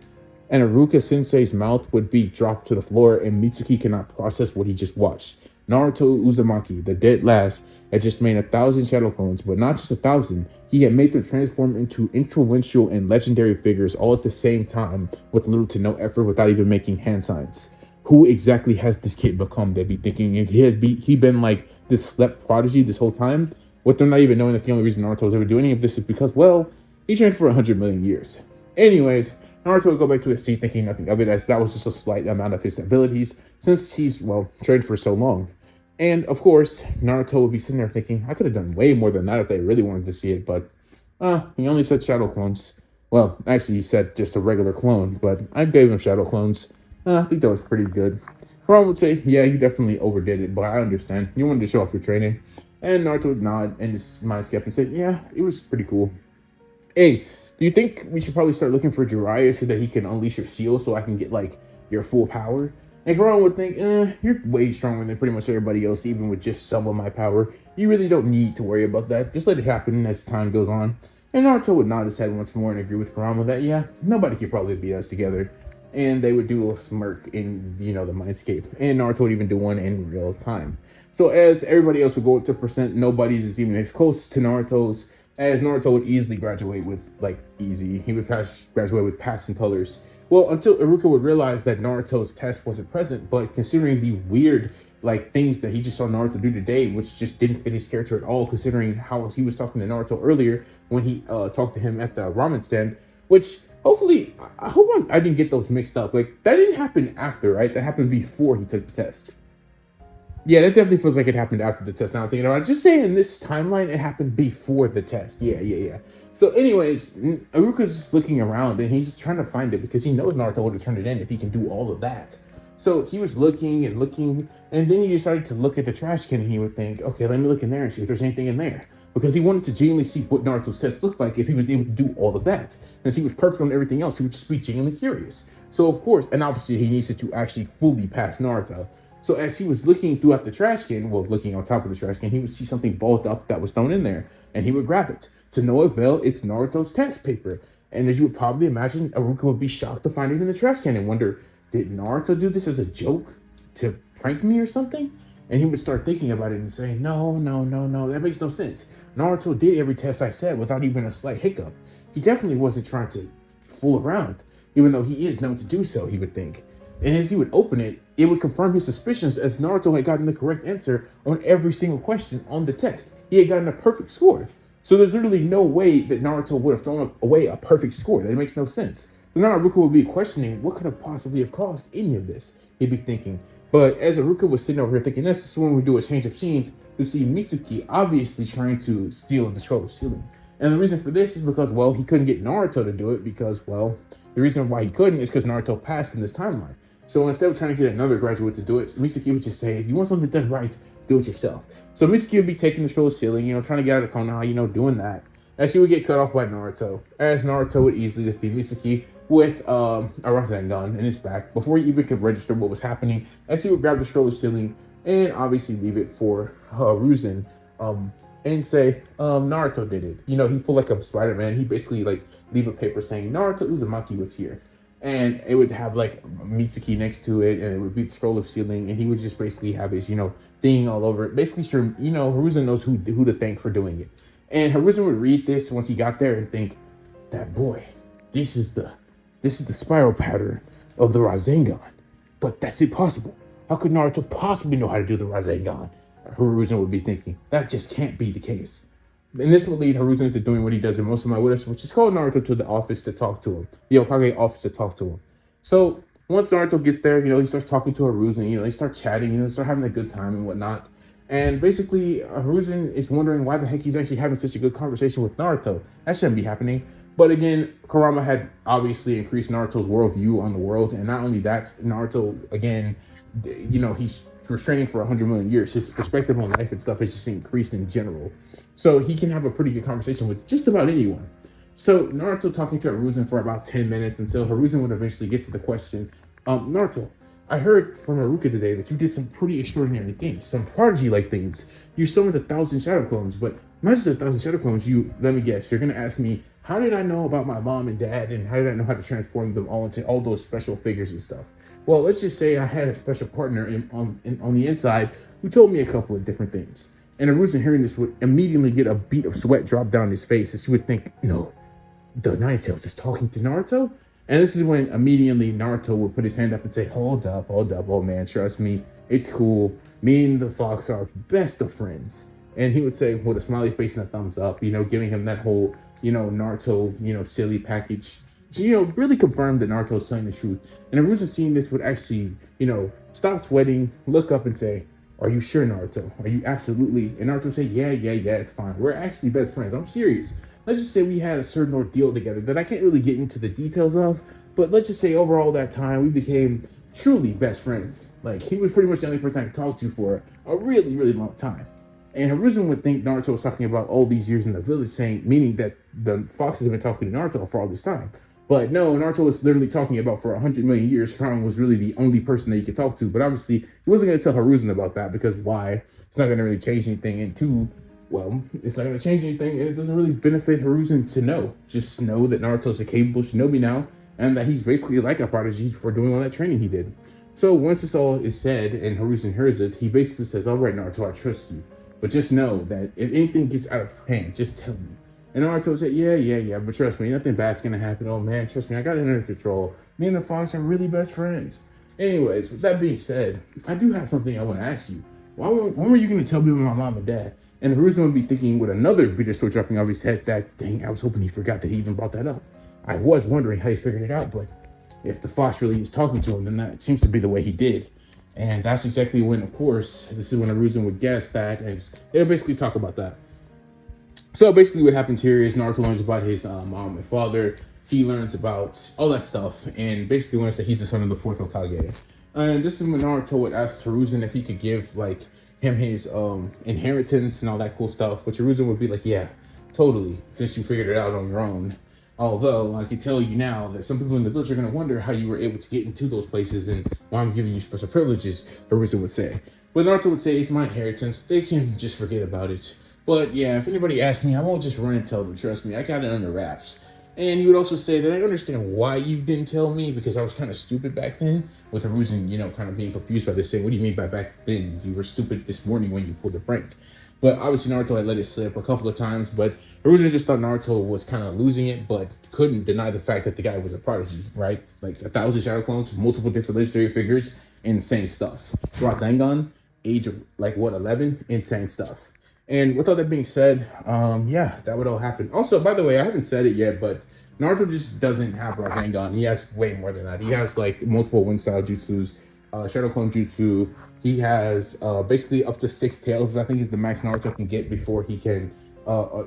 And Aruka-sensei's mouth would be dropped to the floor, and Mitsuki cannot process what he just watched. Naruto Uzumaki, the dead last, had just made 1,000 shadow clones, but not just 1,000. He had made them transform into influential and legendary figures all at the same time with little to no effort without even making hand signs. Who exactly has this kid become? They'd be thinking, he been like this slept prodigy this whole time? With them not even knowing that the only reason Naruto was ever doing any of this is because, well, he trained for 100 million years. Anyways, Naruto would go back to his seat thinking nothing of it, as that was just a slight amount of his abilities since he's, well, trained for so long. And of course, Naruto would be sitting there thinking, I could have done way more than that if they really wanted to see it, but He only said shadow clones. Well, actually, he said just a regular clone, but I gave him shadow clones. I think that was pretty good. Ron would say, yeah, you definitely overdid it, but I understand. You wanted to show off your training. And Naruto would nod and his mind skip and say, yeah, it was pretty cool. Hey, do you think we should probably start looking for Jiraiya so that he can unleash your seal so I can get like your full power? And Karan would think, you're way stronger than pretty much everybody else, even with just some of my power. You really don't need to worry about that. Just let it happen as time goes on. And Naruto would nod his head once more and agree with Kurama that, yeah, nobody could probably beat us together. And they would do a little smirk in, the mindscape. And Naruto would even do one in real time. So as everybody else would go up to percent, nobody's is even as close to Naruto's, as Naruto would easily graduate with, like, easy. He would graduate with passing colors. Well, until Iruka would realize that Naruto's test wasn't present, but considering the weird, like, things that he just saw Naruto do today, which just didn't fit his character at all, considering how he was talking to Naruto earlier when he talked to him at the ramen stand, which hopefully, I hope I didn't get those mixed up. Like, that didn't happen after, right? That happened before he took the test. Yeah, that definitely feels like it happened after the test. Now I'm thinking about it. Just saying in this timeline, it happened before the test. Yeah. So, anyways, Aruka's just looking around and he's just trying to find it because he knows Naruto would have turned it in if he can do all of that. So he was looking and looking, and then he decided to look at the trash can and he would think, okay, let me look in there and see if there's anything in there. Because he wanted to genuinely see what Naruto's test looked like if he was able to do all of that. Since he was perfect on everything else, he would just be genuinely curious. So, of course, and obviously he needs to actually fully pass Naruto. So as he was looking throughout the trash can, well, looking on top of the trash can, he would see something balled up that was thrown in there, and he would grab it. To no avail, it's Naruto's test paper. And as you would probably imagine, Aruka would be shocked to find it in the trash can and wonder, did Naruto do this as a joke to prank me or something? And he would start thinking about it and say, no, that makes no sense. Naruto did every test I said without even a slight hiccup. He definitely wasn't trying to fool around, even though he is known to do so, he would think. And as he would open it, it would confirm his suspicions as Naruto had gotten the correct answer on every single question on the test. He had gotten a perfect score. So there's literally no way that Naruto would have thrown away a perfect score. That makes no sense. So now Aruka would be questioning what could have possibly have caused any of this. He'd be thinking. But as Aruka was sitting over here thinking, this is when we do a change of scenes to see Mitsuki obviously trying to steal the scroll of sealing. And the reason for this is because, well, he couldn't get Naruto to do it because, well, the reason why he couldn't is because Naruto passed in this timeline. So instead of trying to get another graduate to do it, Mitsuki would just say, if you want something done right, do it yourself. So Mitsuki would be taking the scroll of sealing, trying to get out of Konoha, doing that. As she would get cut off by Naruto. As Naruto would easily defeat Mitsuki with a Rasengan in his back before he even could register what was happening. As he would grab the scroll of sealing and obviously leave it for Ruzen and say, Naruto did it. He pulled like a Spider-Man. He basically like leave a paper saying Naruto Uzumaki was here. And it would have like Mitsuki next to it, and it would be the scroll of sealing, and he would just basically have his, thing all over it. Basically, sure, Hiruzen knows who to thank for doing it. And Hiruzen would read this once he got there and think, that boy, this is the spiral pattern of the Rasengan. But that's impossible. How could Naruto possibly know how to do the Rasengan? Hiruzen would be thinking, that just can't be the case. And this will lead Hiruzen into doing what he does in most of my what-ifs, which is call Naruto to the office to talk to him. The Hokage office to talk to him. So once Naruto gets there, he starts talking to Hiruzen, they start chatting, they start having a good time and whatnot. And basically, Hiruzen is wondering why the heck he's actually having such a good conversation with Naruto. That shouldn't be happening. But again, Kurama had obviously increased Naruto's worldview on the world. And not only that, Naruto, again, he's restraining for 100 million years. His perspective on life and stuff has just increased in general. So he can have a pretty good conversation with just about anyone. So Naruto talking to Hiruzen for about 10 minutes until Hiruzen would eventually get to the question, Naruto, I heard from Haruka today that you did some pretty extraordinary things, some prodigy-like things. You summoned 1,000 shadow clones, but not just 1,000 shadow clones. Let me guess, you're going to ask me, how did I know about my mom and dad, and how did I know how to transform them all into all those special figures and stuff? Well, let's just say I had a special partner on the inside who told me a couple of different things. And Hiruzen hearing this would immediately get a bead of sweat drop down his face as he would think, no, the Nine Tails is talking to Naruto? And this is when immediately Naruto would put his hand up and say, hold up, old man, trust me, it's cool. Me and the fox are best of friends. And he would say with a smiley face and a thumbs up, giving him that whole, Naruto, silly package. To, really confirm that Naruto is telling the truth. And Hiruzen seeing this would actually, stop sweating, look up and say, are you sure, Naruto? Are you absolutely? And Naruto would say, yeah, it's fine. We're actually best friends. I'm serious. let's just say we had a certain ordeal together that I can't really get into the details of, but let's just say overall that time we became truly best friends. Like, he was pretty much the only person I could talk to for a really, really long time. And Hiruzen would think Naruto was talking about all these years in the village, saying, meaning that the foxes have been talking to Naruto for all this time. But no, Naruto was literally talking about for 100 million years, Crown was really the only person that he could talk to. But obviously, he wasn't going to tell Hiruzen about that because why? It's not going to really change anything. And two, well, it's not going to change anything, and it doesn't really benefit Hiruzen to know. Just know that Naruto's a capable shinobi now, and that he's basically like a prodigy for doing all that training he did. So once this all is said and Hiruzen hears it, he basically says, all right, Naruto, I trust you. But just know that if anything gets out of hand, just tell me. And Naruto said, yeah, but trust me, nothing bad's gonna happen. Oh man, trust me, I got it under control. Me and the fox are really best friends. Anyways, with that being said, I do have something I want to ask you. When were you gonna tell me about my mom and dad? And Hiruzen would be thinking with another bitter sword dropping off his head that, dang, I was hoping he forgot that he even brought that up. I was wondering how he figured it out, but if the fox really is talking to him, then that seems to be the way he did. And that's exactly when, of course, this is when Hiruzen would guess that, and they'll basically talk about that. So basically what happens here is Naruto learns about his mom and father. He learns about all that stuff and basically learns that he's the son of the fourth Hokage. And this is when Naruto would ask Hiruzen if he could give like him his inheritance and all that cool stuff, which Hiruzen would be like, yeah, totally, since you figured it out on your own. Although I can tell you now that some people in the village are going to wonder how you were able to get into those places and why I'm giving you special privileges, Hiruzen would say. But Naruto would say, it's my inheritance. They can just forget about it. But yeah, if anybody asks me, I won't just run and tell them. Trust me, I got it under wraps. And he would also say that I understand why you didn't tell me because I was kind of stupid back then. With Hiruzen, kind of being confused by this, saying, what do you mean by back then? You were stupid this morning when you pulled the prank. But obviously Naruto had let it slip a couple of times, but Hiruzen just thought Naruto was kind of losing it, but couldn't deny the fact that the guy was a prodigy, right? Like 1,000 shadow clones, multiple different legendary figures, insane stuff. Rasengan, age of 11, insane stuff. And with all that being said, yeah, that would all happen. Also, by the way, I haven't said it yet, but Naruto just doesn't have Rasengan. He has way more than that. He has like multiple wind style jutsus, shadow clone jutsu. He has basically up to 6 tails. I think is the max Naruto can get before he can,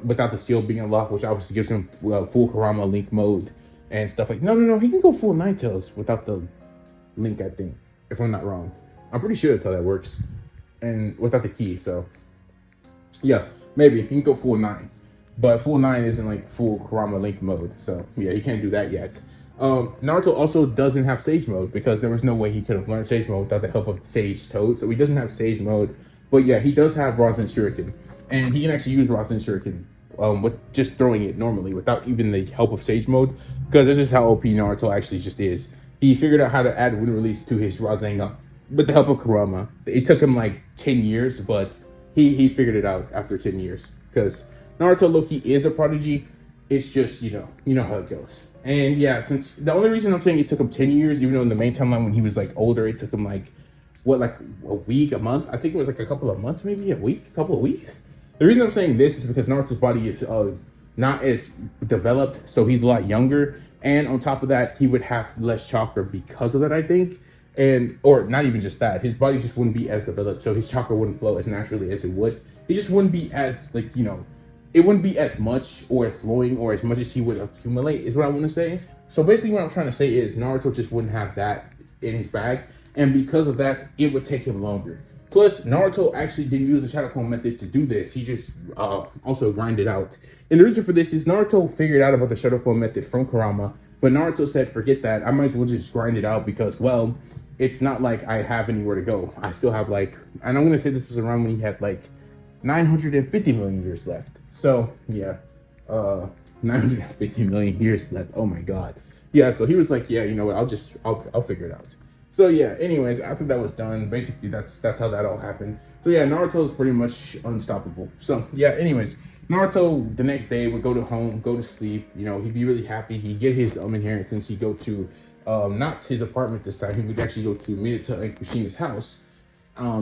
without the seal being unlocked, which obviously gives him full Kurama Link mode and stuff like. No, he can go full 9 tails without the Link. I think, if I'm not wrong, I'm pretty sure that's how that works, and without the key. So yeah, maybe he can go full 9, but full 9 isn't like full Kurama Link mode. So yeah, he can't do that yet. Naruto also doesn't have Sage mode because there was no way he could have learned Sage mode without the help of Sage Toad. So he doesn't have Sage mode, but yeah, he does have Rasen Shuriken, and he can actually use Rasen Shuriken with just throwing it normally without even the help of Sage mode, because this is how OP Naruto actually just is. He figured out how to add wind release to his Rasengan with the help of Kurama. It took him like 10 years, but he figured it out after 10 years because Naruto Loki is a prodigy. It's just, you know how it goes. And yeah, since the only reason I'm saying it took him 10 years, even though in the main timeline when he was like older, it took him like a week, a month. I think it was like a couple of months, maybe a week, a couple of weeks. The reason I'm saying this is because Naruto's body is not as developed, so he's a lot younger. And on top of that, he would have less chakra because of that, I think. And, or not even just that, his body just wouldn't be as developed, so his chakra wouldn't flow as naturally as it would. It just wouldn't be as, like, it wouldn't be as much or as flowing or as much as he would accumulate, is what I want to say. So basically what I'm trying to say is Naruto just wouldn't have that in his bag, and because of that, it would take him longer. Plus, Naruto actually didn't use the Shadow Clone method to do this. He just also grinded out. And the reason for this is Naruto figured out about the Shadow Clone method from Kurama, but Naruto said, forget that. I might as well just grind it out because, well, it's not like I have anywhere to go. I still have and I'm going to say this was around when he had 950 million years left. So, yeah, 950 million years left. Oh my God. Yeah, so he was like, yeah, you know what? I'll figure it out. So yeah, anyways, after that was done, basically that's how that all happened. So yeah, Naruto's pretty much unstoppable. So yeah, anyways, Naruto the next day would go to home, go to sleep. He'd be really happy. He'd get his inheritance. He'd go to not his apartment this time. He would actually go to Minato and Kushina's house.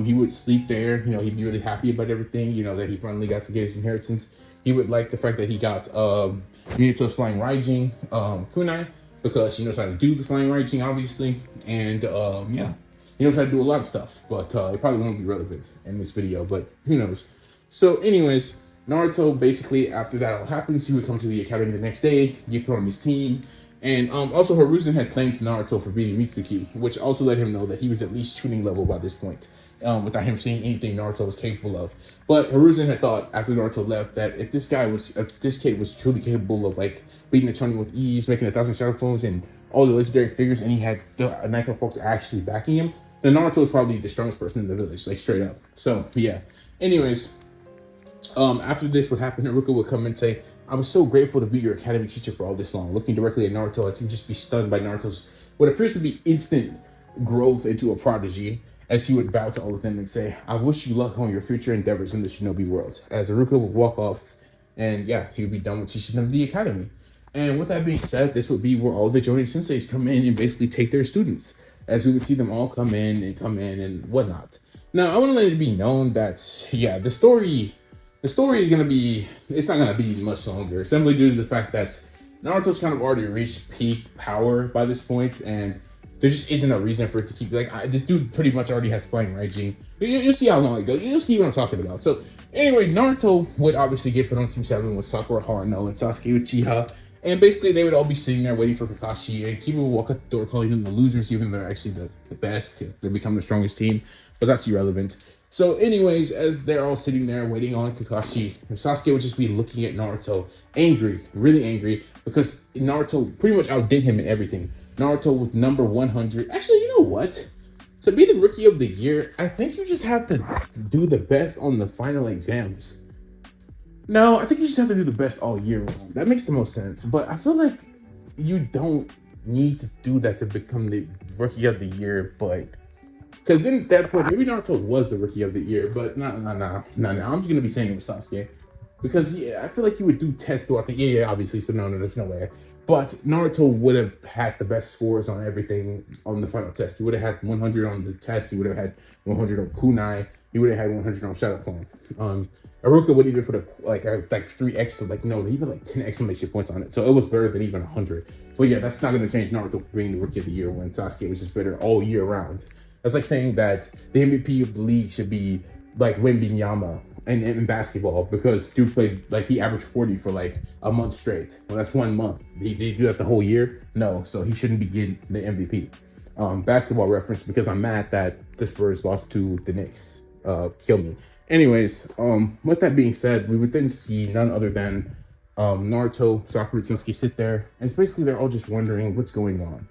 He would sleep there. He'd be really happy about everything. That he finally got to get his inheritance. He would like the fact that he got Minato's flying Raijin kunai, because he knows how to do the flying Raijin, obviously. And yeah, he knows how to do a lot of stuff, but it probably won't be relevant in this video, but who knows. So anyways, Naruto basically after that all happens, he would come to the academy the next day, get put on his team, and also Hiruzen had thanked Naruto for beating Mitsuki, which also let him know that he was at least tuning level by this point, without him seeing anything Naruto was capable of. But Hiruzen had thought after Naruto left that if this kid was truly capable of like beating a tournament with ease, making 1,000 shadow clones and all the legendary figures, and he had the Naruto folks actually backing him, then Naruto was probably the strongest person in the village, like straight up. So yeah. Anyways, after this would happen, Haruka would come and say, I was so grateful to be your academy teacher for all this long. Looking directly at Naruto, as he would just be stunned by Naruto's what appears to be instant growth into a prodigy, as he would bow to all of them and say, I wish you luck on your future endeavors in the shinobi world. As Haruka would walk off, and yeah, he would be done with teaching them the academy. And with that being said, this would be where all the Jonin senseis come in and basically take their students, as we would see them all come in and whatnot. Now, I want to let it be known that, yeah, the story is gonna be, it's not gonna be much longer, simply due to the fact that Naruto's kind of already reached peak power by this point, and there just isn't a reason for it to keep this dude pretty much already has flying Raijin. You'll see how long it goes. You'll see what I'm talking about. So anyway, Naruto would obviously get put on Team 7 with Sakura, Haruno, and Sasuke with Uchiha. And basically, they would all be sitting there waiting for Kakashi, and Kiba would walk out the door calling them the losers, even though they're actually the best. They become the strongest team, but that's irrelevant. So anyways, as they're all sitting there waiting on Kakashi, Sasuke would just be looking at Naruto, angry, really angry, because Naruto pretty much outdid him in everything. Naruto was number 100. Actually, you know what? To be the rookie of the year, I think you just have to do the best on the final exams. No, I think you just have to do the best all year long. That makes the most sense. But I feel like you don't need to do that to become the rookie of the year. But because then at that point, maybe Naruto was the rookie of the year. But no. I'm just gonna be saying it was Sasuke because yeah, I feel like he would do tests throughout the yeah, obviously. So no, there's no way. But Naruto would have had the best scores on everything on the final test. He would have had 100 on the test. He would have had 100 on kunai. He would have had 100 on shadow clone. Aruka would even put like 3 extra, like no, even like 10 exclamation points on it. So it was better than even 100. But yeah, that's not going to change Naruto being the rookie of the year when Sasuke was just better all year round. That's like saying that the MVP of the league should be like Wembenyama in basketball because dude played like he averaged 40 for like a month straight. Well, that's 1 month. He did do that the whole year? No, so he shouldn't be getting the MVP. Basketball reference because I'm mad that the Spurs lost to the Knicks. Kill me. Anyways, with that being said, we would then see none other than Naruto, Sakura, and Sasuke sit there, and it's basically they're all just wondering what's going on.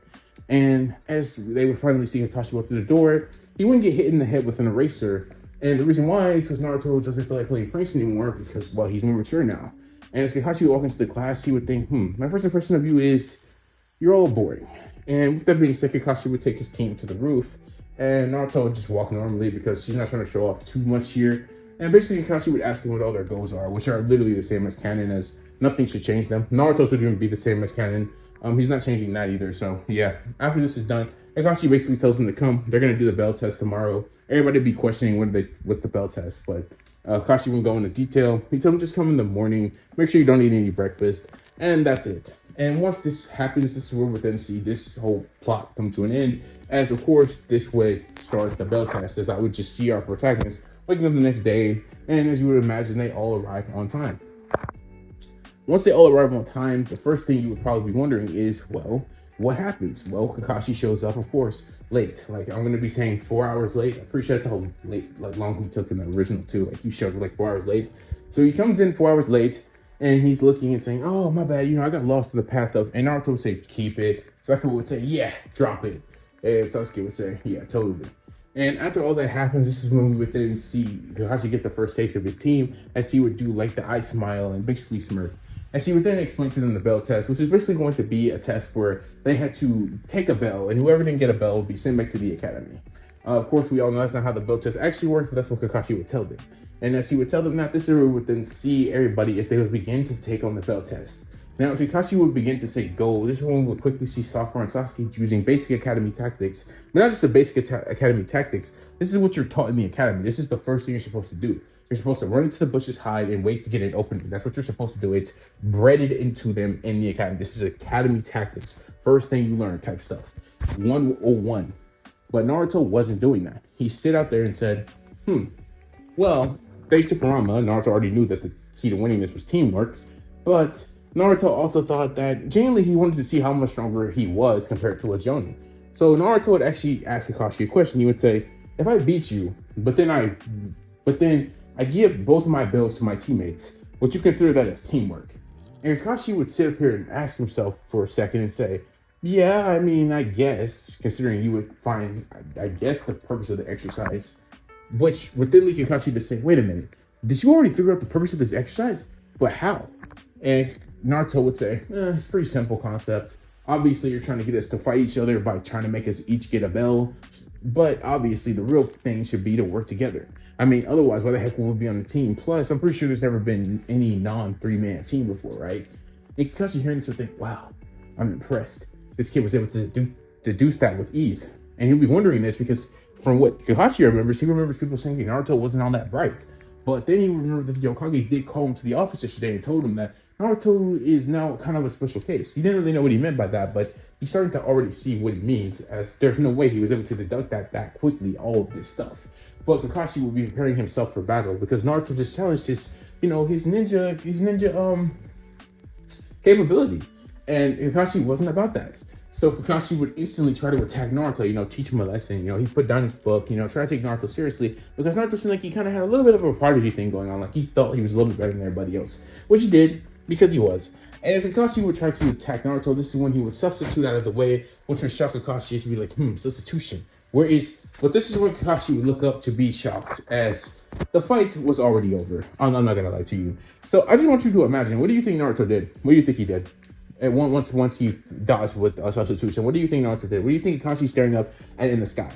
And as they would finally see Kakashi walk through the door, he wouldn't get hit in the head with an eraser. And the reason why is because Naruto doesn't feel like playing pranks anymore because, well, he's more mature now. And as Kakashi would walk into the class, he would think, my first impression of you is you're all boring. And with that being said, Kakashi would take his team to the roof, and Naruto would just walk normally because she's not trying to show off too much here. And basically, Kakashi would ask them what all their goals are, which are literally the same as canon, as nothing should change them. Naruto's would even be the same as canon. He's not changing that either. So yeah, after this is done, Kakashi basically tells them to come. They're gonna do the bell test tomorrow. Everybody be questioning what's the bell test, but Kakashi won't go into detail. He told them just come in the morning. Make sure you don't eat any breakfast, and that's it. And once this happens, this is where we then see this whole plot come to an end. As of course, this would start the bell test, as I would just see our protagonists waking up the next day, and as you would imagine, they all arrive on time. Once they all arrive on time, the first thing you would probably be wondering is, well, what happens? Well, Kakashi shows up, of course, late. Like, I'm going to be saying 4 hours late. I'm pretty sure that's how late, like, long he took in the original, too. Like, he showed up, like, 4 hours late. So he comes in 4 hours late, and he's looking and saying, oh, my bad, I got lost in the path of... And Naruto would say, keep it. Sakura would say, yeah, drop it. And Sasuke would say, yeah, totally. And after all that happens, this is when we would then see Kakashi get the first taste of his team, as he would do, like, the eye smile and basically smirk. And she would then explain to them the bell test, which is basically going to be a test where they had to take a bell, and whoever didn't get a bell would be sent back to the academy. Of course, we all know that's not how the bell test actually works, but that's what Kakashi would tell them. And as he would tell them that, this is where we would then see everybody as they would begin to take on the bell test. Now, as Kakashi would begin to say go, this is when we would quickly see Sakura and Sasuke using basic academy tactics. But not just the basic academy tactics, this is what you're taught in the academy. This is the first thing you're supposed to do. You're supposed to run into the bushes, hide, and wait to get an opening. That's what you're supposed to do. It's breaded into them in the academy. This is academy tactics. First thing you learn type stuff. 101. But Naruto wasn't doing that. He sit out there and said, well, thanks to Kurama, Naruto already knew that the key to winning this was teamwork. But Naruto also thought that genuinely he wanted to see how much stronger he was compared to a Jonin. So Naruto would actually ask Kakashi a question. He would say, "If I beat you, but then I give both of my bells to my teammates, would you consider that as teamwork?" And Kakashi would sit up here and ask himself for a second and say, "Yeah, I mean, I guess, considering you would find, I guess, the purpose of the exercise." Which would then lead Kakashi to say, "Wait a minute, did you already figure out the purpose of this exercise? But how?" And Naruto would say, "It's a pretty simple concept. Obviously, you're trying to get us to fight each other by trying to make us each get a bell. But obviously, the real thing should be to work together. I mean, otherwise, why the heck would we be on the team? Plus, I'm pretty sure there's never been any non-3-man team before, right?" And Kakashi hearing this would think, "Wow, I'm impressed. This kid was able to deduce that with ease." And he'll be wondering this because from what Kakashi remembers, he remembers people saying Naruto wasn't all that bright. But then he remembered that the Hokage did call him to the office yesterday and told him that Naruto is now kind of a special case. He didn't really know what he meant by that, but he's starting to already see what it means, as there's no way he was able to deduct that quickly, all of this stuff. But Kakashi will be preparing himself for battle because Naruto just challenged his ninja capability. And Kakashi wasn't about that. So Kakashi would instantly try to attack Naruto, teach him a lesson. He put down his book, try to take Naruto seriously because Naruto seemed like he kind of had a little bit of a prodigy thing going on. Like he thought he was a little bit better than everybody else, which he did because he was. And as Kakashi would try to attack Naruto, this is when he would substitute out of the way, which would shock Kakashi to be like, substitution. But this is when Kakashi would look up to be shocked as the fight was already over. I'm not gonna lie to you. So I just want you to imagine, what do you think Naruto did? What do you think he did? And once he dodged with a substitution, what do you think Naruto did? What do you think Kakashi's staring up at in the sky?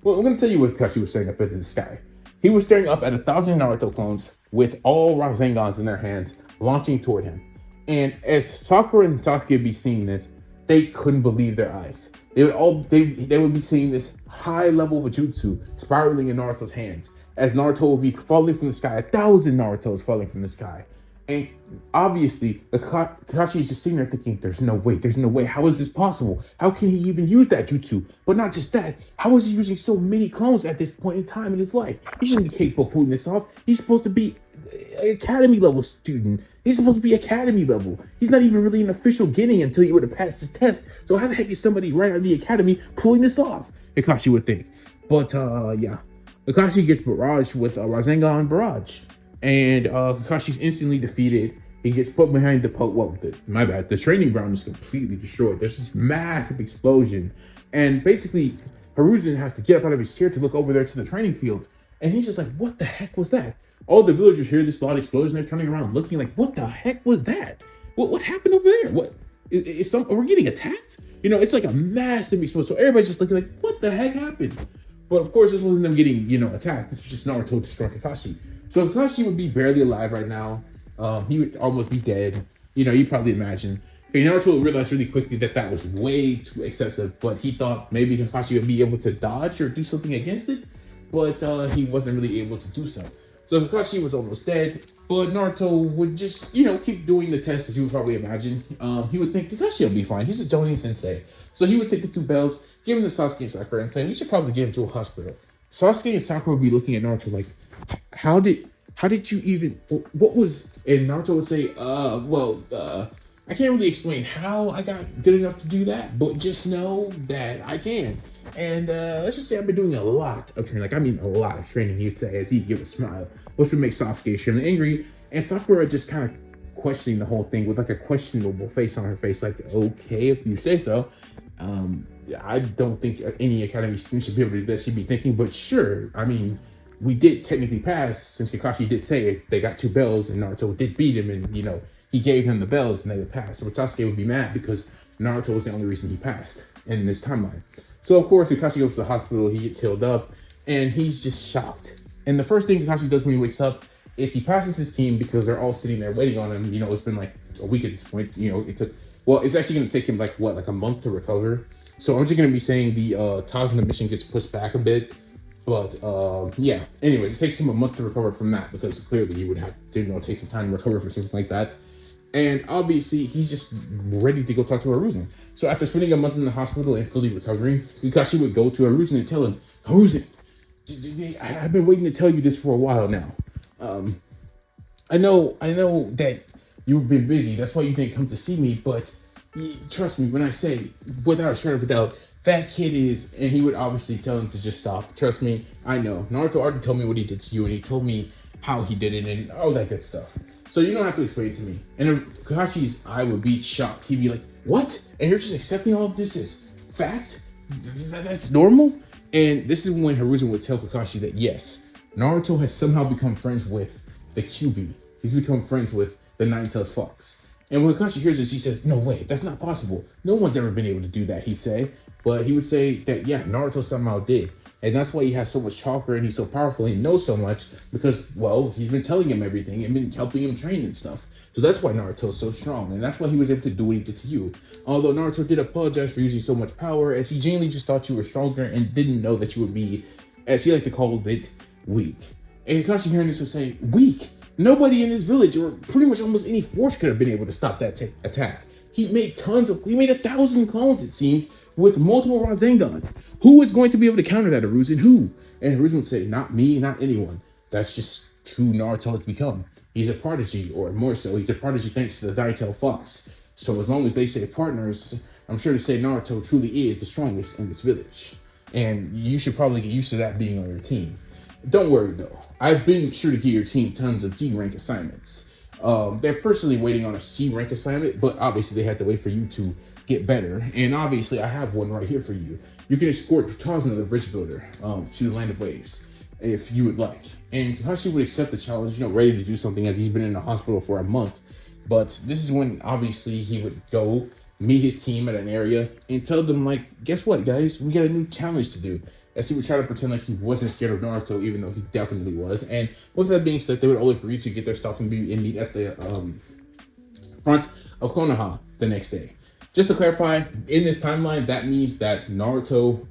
Well, I'm going to tell you what Kakashi was staring up at in the sky. He was staring up at 1,000 Naruto clones with all Razengans in their hands, launching toward him. And as Sakura and Sasuke be seeing this, they couldn't believe their eyes. They would be seeing this high level of jutsu spiraling in Naruto's hands, as Naruto would be falling from the sky, 1,000 Narutos falling from the sky. And obviously, Kakashi is just sitting there thinking, there's no way. How is this possible? How can he even use that jutsu? But not just that, how is he using so many clones at this point in time in his life? He shouldn't be capable of pulling this off. He's supposed to be an academy level student. He's supposed to be academy level. He's not even really an official getting until he would have passed his test. So how the heck is somebody right out of the academy pulling this off? Kakashi would think. But yeah, Kakashi gets barraged with Rasengan Barrage. And Kakashi's instantly defeated. He gets put behind the training ground is completely destroyed. There's this massive explosion. And basically, Hiruzen has to get up out of his chair to look over there to the training field. And he's just like, what the heck was that? All the villagers hear this loud explosion. They're turning around looking like, what the heck was that? What happened over there? Are we getting attacked? It's like a massive explosion. So everybody's just looking like, what the heck happened? But of course, this wasn't them getting, attacked. This was just Naruto destroying Kakashi. So Kakashi would be barely alive right now. He would almost be dead. You probably imagine. Okay, Naruto would realize really quickly that was way too excessive, but he thought maybe Kakashi would be able to dodge or do something against it, but he wasn't really able to do so. So Kakashi was almost dead, but Naruto would just, keep doing the test as you would probably imagine. He would think Kakashi will be fine. He's a Jonin sensei. So he would take the 2 bells, give him to Sasuke and Sakura, and say, we should probably get him to a hospital. Sasuke and Sakura would be looking at Naruto like, how did you even, what was, and Naruto would say, I can't really explain how I got good enough to do that, but just know that I can. And let's just say I've been doing a lot of training, a lot of training, he'd say, as he'd give a smile, which would make Sasuke extremely angry, and Sakura just kind of questioning the whole thing with a questionable face on her face, like, okay, if you say so. I don't think any academy student should be able to do this, she'd be thinking, but sure, we did technically pass, since Kakashi did say they got 2 bells and Naruto did beat him, and he gave him the bells and they would pass. So Sasuke would be mad because Naruto was the only reason he passed in this timeline. So of course Kakashi goes to the hospital, he gets healed up, and he's just shocked. And the first thing Kakashi does when he wakes up is he passes his team because they're all sitting there waiting on him. It's been like a week at this point. It's actually going to take him a month to recover. So I'm just going to be saying the Tazuna mission gets pushed back a bit. But yeah, anyways, it takes him a month to recover from that because clearly he would have to take some time to recover from something like that. And obviously, he's just ready to go talk to Hiruzen. So after spending a month in the hospital and fully recovering, Kakashi would go to Hiruzen and tell him, Hiruzen, I've been waiting to tell you this for a while now. I know that you've been busy. That's why you didn't come to see me. But trust me when I say, without a shadow of a doubt, that kid is, and he would obviously tell him to just stop. Trust me, I know. Naruto already told me what he did to you, and he told me how he did it, and all that good stuff. So you don't have to explain it to me. And then Kakashi's eye would be shocked. He'd be like, "What? And you're just accepting all of this as fact? That's normal?" And this is when Hiruzen would tell Kakashi that yes, Naruto has somehow become friends with the QB. He's become friends with the Nine-Tails Fox. And when Kakashi hears this, he says, "No way, that's not possible. No one's ever been able to do that," he'd say. But he would say that, yeah, Naruto somehow did. And that's why he has so much chakra and he's so powerful and he knows so much because, well, he's been telling him everything and been helping him train and stuff. So that's why Naruto's so strong. And that's why he was able to do what he did to you. Although Naruto did apologize for using so much power, as he genuinely just thought you were stronger and didn't know that you would be, as he liked to call it, weak. And Kakashi hearing this would say, "Weak? Nobody in this village or pretty much almost any force could have been able to stop that attack. He made 1,000 clones, it seemed, with multiple Razengans. Who is going to be able to counter that, Hiruzen? Who?" And Hiruzen would say, "Not me, not anyone. That's just who Naruto has become. He's a prodigy, or more so, he's a prodigy thanks to the Nine-Tailed Fox. So as long as they say partners, I'm sure to say Naruto truly is the strongest in this village. And you should probably get used to that being on your team. Don't worry though. I've been sure to give your team tons of D rank assignments. They're personally waiting on a C rank assignment, but obviously they had to wait for you to get better. And obviously I have one right here for you. You can escort Tazna, the bridge builder, to the Land of Waves, if you would like." And Kakashi would accept the challenge, ready to do something as he's been in the hospital for a month. But this is when obviously he would go meet his team at an area and tell them, like, "Guess what, guys? We got a new challenge to do." As he would try to pretend like he wasn't scared of Naruto, even though he definitely was. And with that being said, they would all agree to get their stuff and meet at the front of Konoha the next day. Just to clarify, in this timeline, that means that Naruto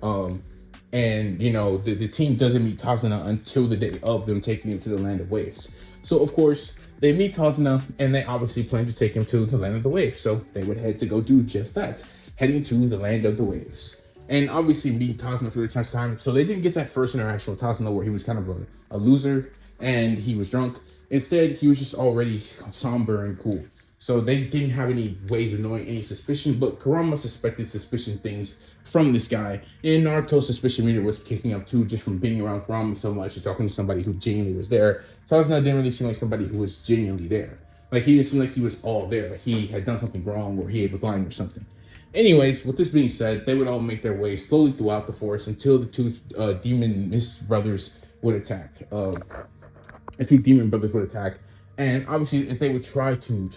and the team doesn't meet Tazuna until the day of them taking him to the Land of Waves. So of course they meet Tazuna and they obviously plan to take him to the Land of the Waves. So they would head to go do just that, heading to the Land of the Waves. And obviously meet Tazuna for the first time. So they didn't get that first interaction with Tazuna where he was kind of a loser and he was drunk. Instead, he was just already somber and cool. So they didn't have any ways of knowing any suspicion, but Kurama suspected suspicion things from this guy. And Naruto's suspicion meter was kicking up too, just from being around Kurama so much and talking to somebody who genuinely was there. Tazuna didn't really seem like somebody who was genuinely there. Like, he didn't seem like he was all there, like he had done something wrong or he was lying or something. Anyways, with this being said, they would all make their way slowly throughout the forest until the two demon mist brothers would attack. The two demon brothers would attack. And obviously, as they would try to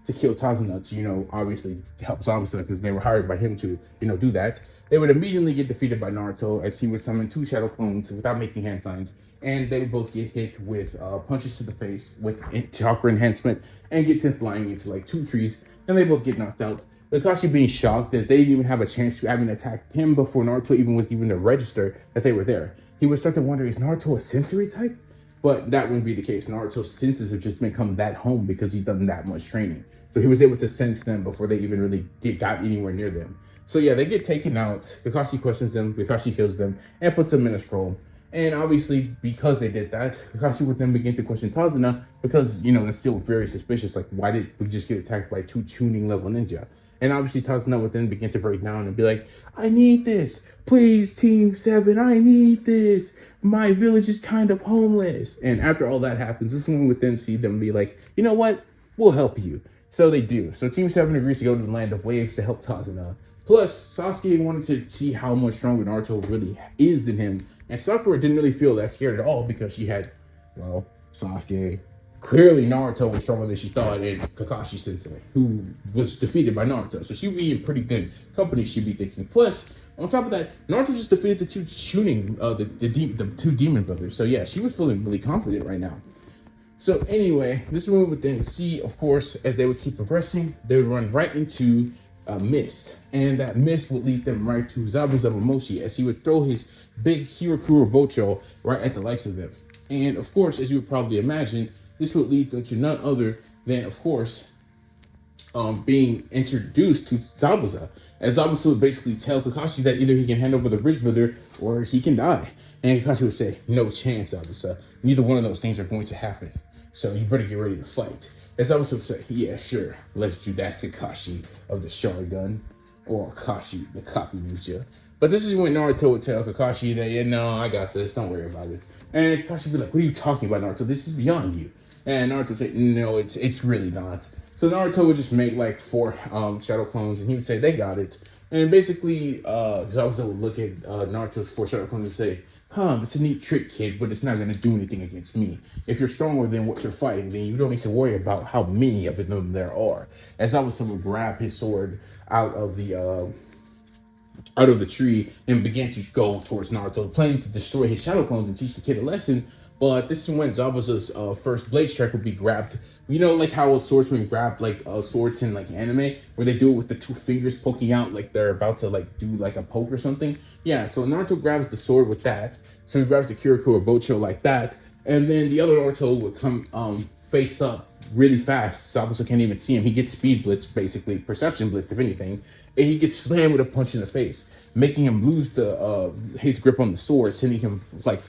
kill Tazuna to, obviously help Zabuza because they were hired by him to, do that, they would immediately get defeated by Naruto as he would summon two shadow clones without making hand signs. And they would both get hit with punches to the face with chakra enhancement and get sent flying into like two trees. And they both get knocked out. Kakashi being shocked as they didn't even have a chance to having attacked him before Naruto even was even to register that they were there. He would start to wonder, is Naruto a sensory type? But that wouldn't be the case. Naruto's senses have just become that home because he's done that much training. So he was able to sense them before they even really got anywhere near them. So yeah, they get taken out. Kakashi questions them, Kakashi heals them, and puts them in a scroll. And obviously, because they did that, Kakashi would then begin to question Tazuna because, that's still very suspicious. Like, why did we just get attacked by two tuning level ninja? And obviously, Tazuna would then begin to break down and be like, "I need this. Please, Team 7, I need this. My village is kind of homeless." And after all that happens, this one would then see them be like, "You know what? We'll help you." So they do. So Team 7 agrees to go to the Land of Waves to help Tazuna. Plus, Sasuke wanted to see how much stronger Naruto really is than him. And Sakura didn't really feel that scared at all because she had, well, Sasuke. Clearly, Naruto was stronger than she thought, and Kakashi Sensei, who was defeated by Naruto. So she'd be in pretty good company, she'd be thinking. Plus, on top of that, Naruto just defeated the two tuning, the two demon brothers. So yeah, she was feeling really confident right now. So anyway, this one would then see, of course, as they would keep progressing, they would run right into a mist. And that mist would lead them right to Zabuza Momoshi as he would throw his big Hirakura Bocho right at the likes of them. And of course, as you would probably imagine, this would lead them to none other than, of course, being introduced to Zabuza. As Zabuza would basically tell Kakashi that either he can hand over the bridge builder or he can die. And Kakashi would say, "No chance, Zabuza. Neither one of those things are going to happen." So you better get ready to fight. As I was to say, yeah, sure, let's do that, Kakashi of the Sharingan, or Kakashi, the copy ninja. But this is when Naruto would tell Kakashi that, yeah, no, I got this, don't worry about it. And Kakashi would be like, what are you talking about, Naruto? This is beyond you. And Naruto would say, no, it's really not. So Naruto would just make like 4 shadow clones, and he would say, they got it. And basically, Zabuza would look at Naruto's 4 shadow clones and say, that's a neat trick, kid, but it's not going to do anything against me. If you're stronger than what you're fighting, then you don't need to worry about how many of them there are. As Zabuza would grab his sword out of the tree and began to go towards Naruto, planning to destroy his shadow clones and teach the kid a lesson. But this is when Zabuza's first blade strike would be grabbed. You know, like how a swordsman grabbed like swords in like anime, where they do it with the 2 fingers poking out, like they're about to like do like a poke or something. Yeah, so Naruto grabs the sword with that. So he grabs the Kiriko or Bocho like that, and then the other Naruto would come face up really fast. Zabuza can't even see him. He gets speed blitz, basically perception blitz, if anything, and he gets slammed with a punch in the face, making him lose the his grip on the sword, sending him like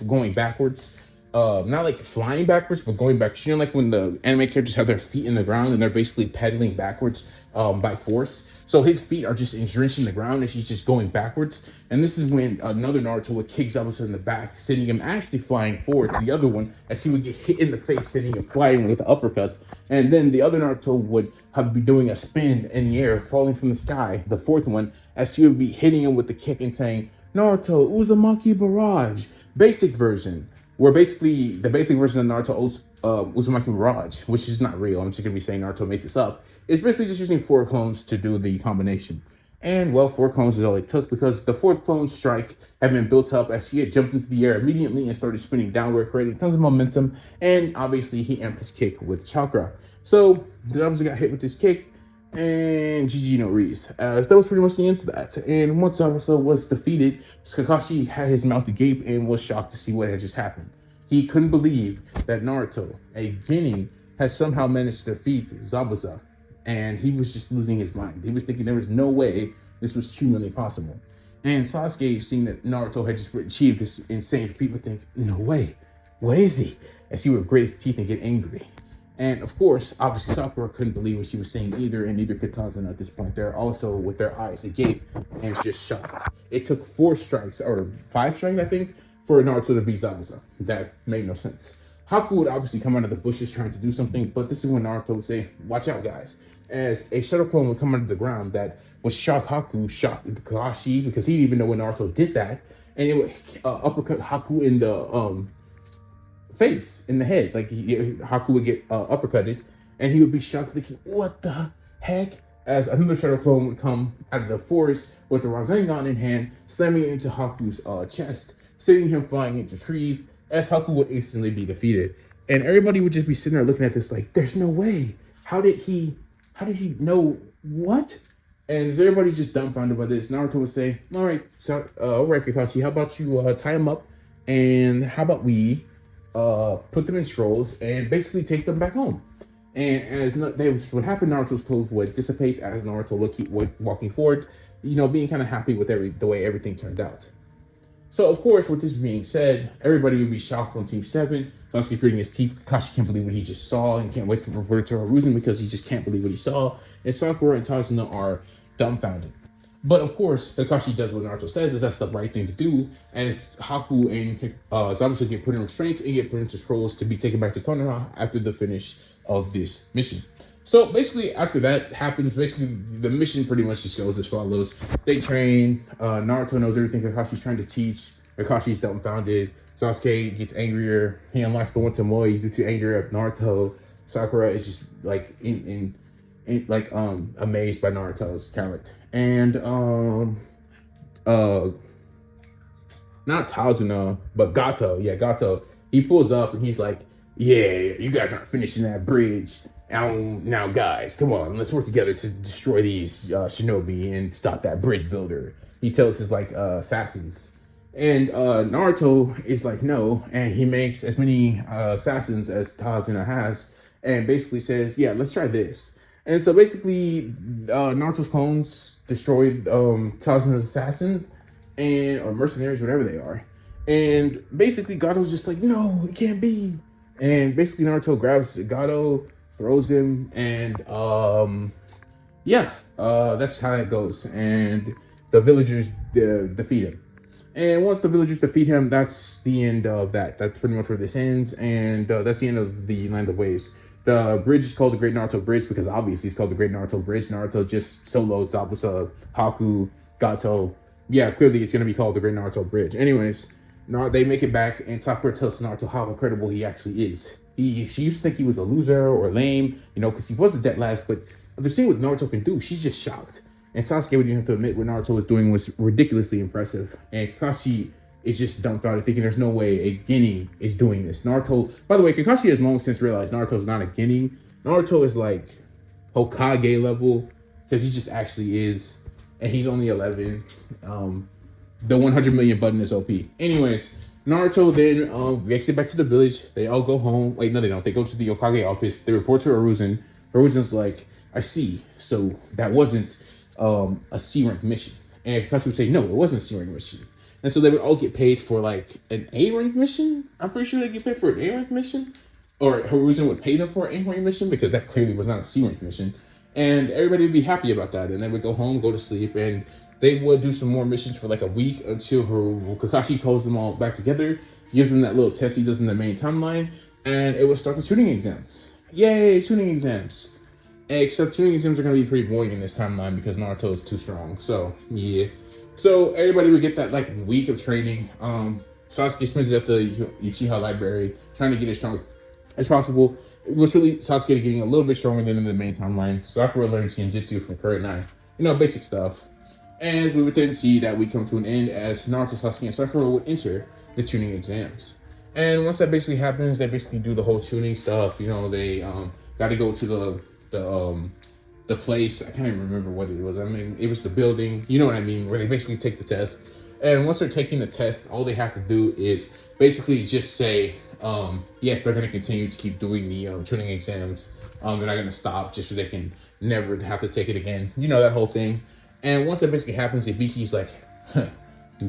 going backwards. Not like flying backwards, but going backwards. You know, like when the anime characters have their feet in the ground and they're basically pedaling backwards by force. So his feet are just drenched in the ground and he's just going backwards. And this is when another Naruto would kick Zabuza in the back, sending him actually flying forward to the other one as he would get hit in the face, sending him flying with the uppercuts. And then the other Naruto would have be doing a spin in the air, falling from the sky, the 4th one, as he would be hitting him with the kick and saying, Naruto, Uzumaki Barrage, basic version. Where basically the basic version of Naruto Uzumaki Barrage, which is not real, I'm just gonna be saying Naruto made this up, is basically just using 4 clones to do the combination. And well, 4 clones is all it took because the 4th clone strike had been built up as he had jumped into the air immediately and started spinning downward, creating tons of momentum. And obviously he amped his kick with chakra. So the Zabuza got hit with this kick, and GG no Reese. As that was pretty much the end to that. And once Zabuza was defeated, Kakashi had his mouth agape and was shocked to see what had just happened. He couldn't believe that Naruto, a genin, had somehow managed to defeat Zabuza, and he was just losing his mind. He was thinking there was no way this was humanly possible. And Sasuke, seeing that Naruto had just achieved this insane feat, would think, no way, what is he? As he would grit his teeth and get angry. And of course, obviously Sakura couldn't believe what she was saying either, and neither could Tazuna at this point. They're also with their eyes agape and just shocked. It took 4 strikes, or 5 strikes, I think, for Naruto to beat Zabuza. That made no sense. Haku would obviously come out of the bushes trying to do something, but this is when Naruto would say, watch out, guys. As a shadow clone would come out of the ground that would shock Haku, shock Kakashi, because he didn't even know when Naruto did that, and it would uppercut Haku in the face, in the head. Like Haku would get uppercutted, and he would be shocked, thinking, what the heck? As another shadow clone would come out of the forest with the Rasengan in hand, slamming it into Haku's chest, sending him flying into trees, as Haku would instantly be defeated. And everybody would just be sitting there looking at this like, there's no way. How did he know what? And as everybody's just dumbfounded by this, Naruto would say, all right, Kakashi, how about you tie him up, and how about we put them in scrolls and basically take them back home. And as what happened, Naruto's clothes would dissipate as Naruto would keep walking forward, being kind of happy with the way everything turned out. So, of course, with this being said, everybody would be shocked on Team 7. Sasuke gritting his teeth. Kakashi can't believe what he just saw and can't wait to report it to Hiruzen because he just can't believe what he saw. And Sakura and Tazuna are dumbfounded. But, of course, Kakashi does what Naruto says, is that's the right thing to do. As Haku and Zabuza get put in restraints and get put into scrolls to be taken back to Konoha after the finish of this mission. So basically, after that happens, basically the mission pretty much just goes as follows. They train. Naruto knows everything Kakashi's trying to teach. Kakashi's dumbfounded. Sasuke gets angrier. He unlocks the one Tomoe due to anger of Naruto. Sakura is just like amazed by Naruto's talent. And not Tazuna, but Gato. Yeah, Gato. He pulls up and he's like, yeah, you guys aren't finishing that bridge. Now, guys, come on, let's work together to destroy these shinobi and stop that bridge builder. He tells his assassins, and Naruto is like no, and he makes as many assassins as Tazuna has, and basically says, yeah, let's try this. And so basically, Naruto's clones destroyed Tazuna's assassins or mercenaries, whatever they are, and basically Gato's just like, no, it can't be. And basically Naruto grabs Gato, throws him, and yeah, that's how it goes. And the villagers defeat him. And once the villagers defeat him, that's the end of that. That's pretty much where this ends, and that's the end of the Land of Waves. The bridge is called the Great Naruto Bridge because obviously it's called the Great Naruto Bridge. Naruto just soloed Zabuza, Haku, Gato. Yeah, clearly it's gonna be called the Great Naruto Bridge. Anyways, they make it back, and Sakura tells Naruto how incredible he actually is. She used to think he was a loser or lame, because he wasn't that last. But after seeing what Naruto can do, she's just shocked. And Sasuke would have to admit what Naruto was doing was ridiculously impressive. And Kakashi is just dumbfounded, thinking there's no way a Genin is doing this. Naruto, by the way, Kakashi has long since realized Naruto's not a Genin. Naruto is like Hokage level because he just actually is, and he's only 11. The 100 million button is OP. Anyways, Naruto then makes it back to the village. They all go home. Wait, no, they don't. They go to the Hokage office. They report to Hiruzen. Hiruzen's like, I see. So that wasn't a C rank mission. And Kakashi would say, no, it wasn't a C rank mission. And so they would all get paid for like an A rank mission. I'm pretty sure they get paid for an A rank mission. Or Hiruzen would pay them for an A rank mission because that clearly was not a C rank mission. And everybody would be happy about that. And they would go home, go to sleep, and they would do some more missions for like a week until Kakashi calls them all back together, gives them that little test he does in the main timeline, and it would start the tuning exams. Yay, tuning exams. Except tuning exams are going to be pretty boring in this timeline because Naruto is too strong. So, yeah. So, everybody would get that, like, week of training. Sasuke spends it at the Uchiha library, trying to get as strong as possible. It was really Sasuke getting a little bit stronger than in the main timeline. Sakura learned Genjutsu from Kurenai. Basic stuff. And we would then see that we come to an end as Naruto, Sasuke, and Sakura would enter the tuning exams. And once that basically happens, they basically do the whole tuning stuff. They got to go to the place. I can't even remember what it was. I mean, it was the building. You know what I mean? Where they basically take the test. And once they're taking the test, all they have to do is basically just say, yes, they're going to continue to keep doing the tuning exams. They're not going to stop just so they can never have to take it again. That whole thing. And once that basically happens, Ibiki's like,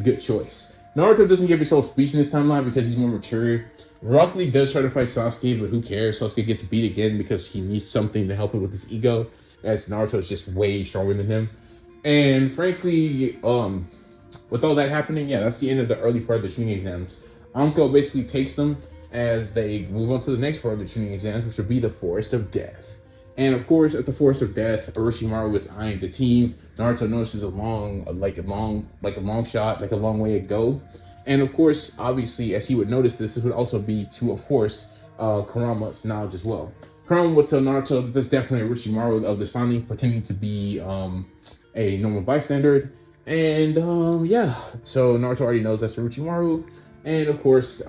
good choice. Naruto doesn't give his whole speech in this timeline because he's more mature. Rock Lee does try to fight Sasuke, but who cares? Sasuke gets beat again because he needs something to help him with his ego, as Naruto is just way stronger than him. And frankly, with all that happening, yeah, that's the end of the early part of the tuning exams. Anko basically takes them as they move on to the next part of the tuning exams, which would be the Forest of Death. And of course, at the Forest of Death, Orochimaru is eyeing the team. Naruto notices a long shot, like a long way to go. And of course, obviously, as he would notice this would also be to, of course, Kurama's knowledge as well. Kurama would tell Naruto that there's definitely Orochimaru of the Sani pretending to be a normal bystander. And yeah, so Naruto already knows that's Orochimaru. And of course,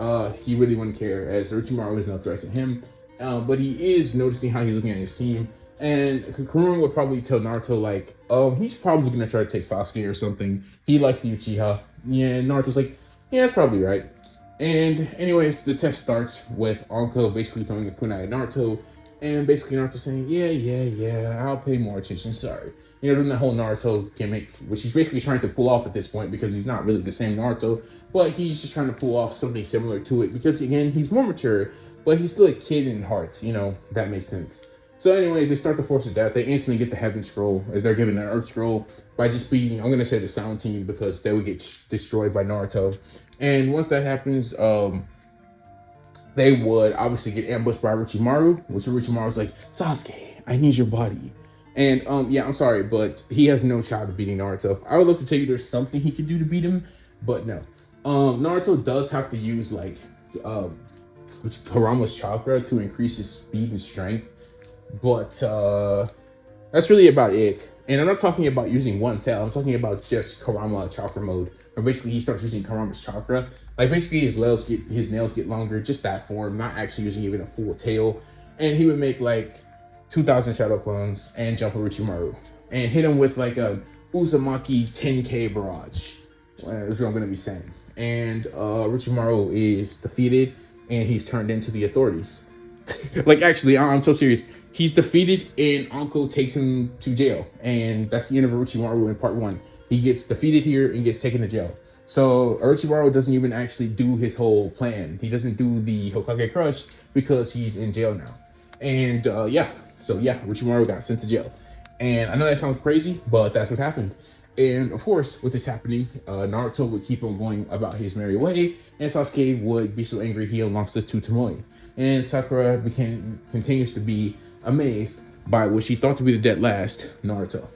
he really wouldn't care as Orochimaru is no threat to him. But he is noticing how he's looking at his team. And Kurama would probably tell Naruto, like, he's probably going to try to take Sasuke or something. He likes the Uchiha. Yeah, and Naruto's like, yeah, that's probably right. And anyways, the test starts with Anko basically throwing a kunai at Naruto. And basically Naruto saying, yeah, I'll pay more attention, sorry. Doing that whole Naruto gimmick, which he's basically trying to pull off at this point because he's not really the same Naruto. But he's just trying to pull off something similar to it because, again, he's more mature. But he's still a kid in heart, that makes sense. So anyways, they start the Force of Death. They instantly get the Heaven Scroll as they're given an Earth Scroll by just beating, I'm going to say the Sound Team because they would get destroyed by Naruto. And once that happens, they would obviously get ambushed by Orochimaru, which Orochimaru's like, Sasuke, I need your body. And yeah, I'm sorry, but he has no shot of beating Naruto. I would love to tell you there's something he could do to beat him, but no. Naruto does have to use like Kurama's chakra to increase his speed and strength, but that's really about it. And I'm not talking about using one tail. I'm talking about just Kurama chakra mode, where basically he starts using Kurama's chakra. Like basically his nails get longer, just that form, not actually using even a full tail. And he would make like 2,000 shadow clones and jump Orochimaru and hit him with like a Uzumaki 10k barrage. That's what I'm gonna be saying. And Orochimaru is defeated and he's turned into the authorities. Like actually, I'm so serious. He's defeated and Anko takes him to jail. And that's the end of Orochimaru in part 1. He gets defeated here and gets taken to jail. So Orochimaru doesn't even actually do his whole plan. He doesn't do the Hokage crush because he's in jail now. And Orochimaru got sent to jail. And I know that sounds crazy, but that's what happened. And of course, with this happening, Naruto would keep on going about his merry way, and Sasuke would be so angry he unlocks this to Tomoe. And Sakura continues to be amazed by what she thought to be the dead last, Naruto.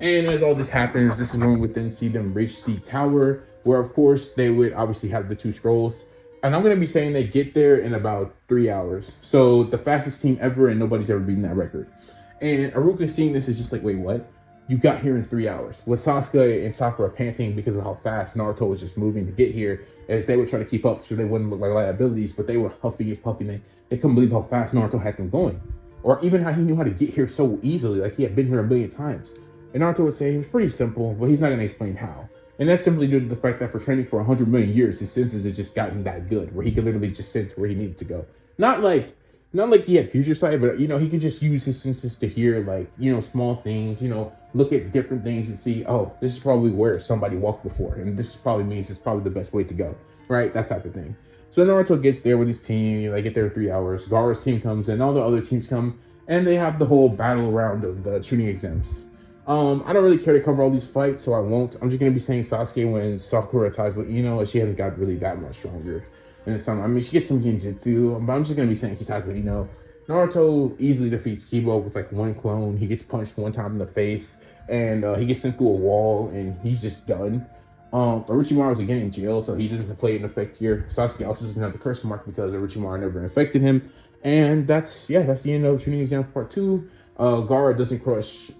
And as all this happens, this is when we would then see them reach the tower, where of course they would obviously have the two scrolls. And I'm gonna be saying they get there in about 3 hours. So the fastest team ever, and nobody's ever beaten that record. And Aruka seeing this is just like, wait, what? You got here in 3 hours. With Sasuke and Sakura panting because of how fast Naruto was just moving to get here, as they were trying to keep up so they wouldn't look like liabilities, but they were huffing and puffing. They couldn't believe how fast Naruto had them going. Or even how he knew how to get here so easily, like he had been here a million times. And Naruto would say it was pretty simple, but he's not going to explain how. And that's simply due to the fact that for training for 100 million years, his senses has just gotten that good, where he could literally just sense where he needed to go. Not like he had future sight, but he could just use his senses to hear small things, look at different things and see, oh, this is probably where somebody walked before, and this probably means it's probably the best way to go, right? That type of thing. So Naruto gets there with his team. They get there in 3 hours. Gaara's team comes in, all the other teams come, and they have the whole battle round of the shooting exams. I don't really care to cover all these fights, so I won't. I'm just gonna be saying Sasuke when Sakura ties with Ino, and she hasn't got really that much stronger in this time. I mean, she gets some genjutsu, but I'm just gonna be saying she ties with Ino. Naruto easily defeats Kibo with like one clone. He gets punched one time in the face, and he gets sent through a wall, and he's just done. Orochimaru's again in jail, so he doesn't play an effect here. Sasuke also doesn't have the curse mark because Orochimaru never infected him. And that's the end of Shooting Exams Part 2. Gaara doesn't crush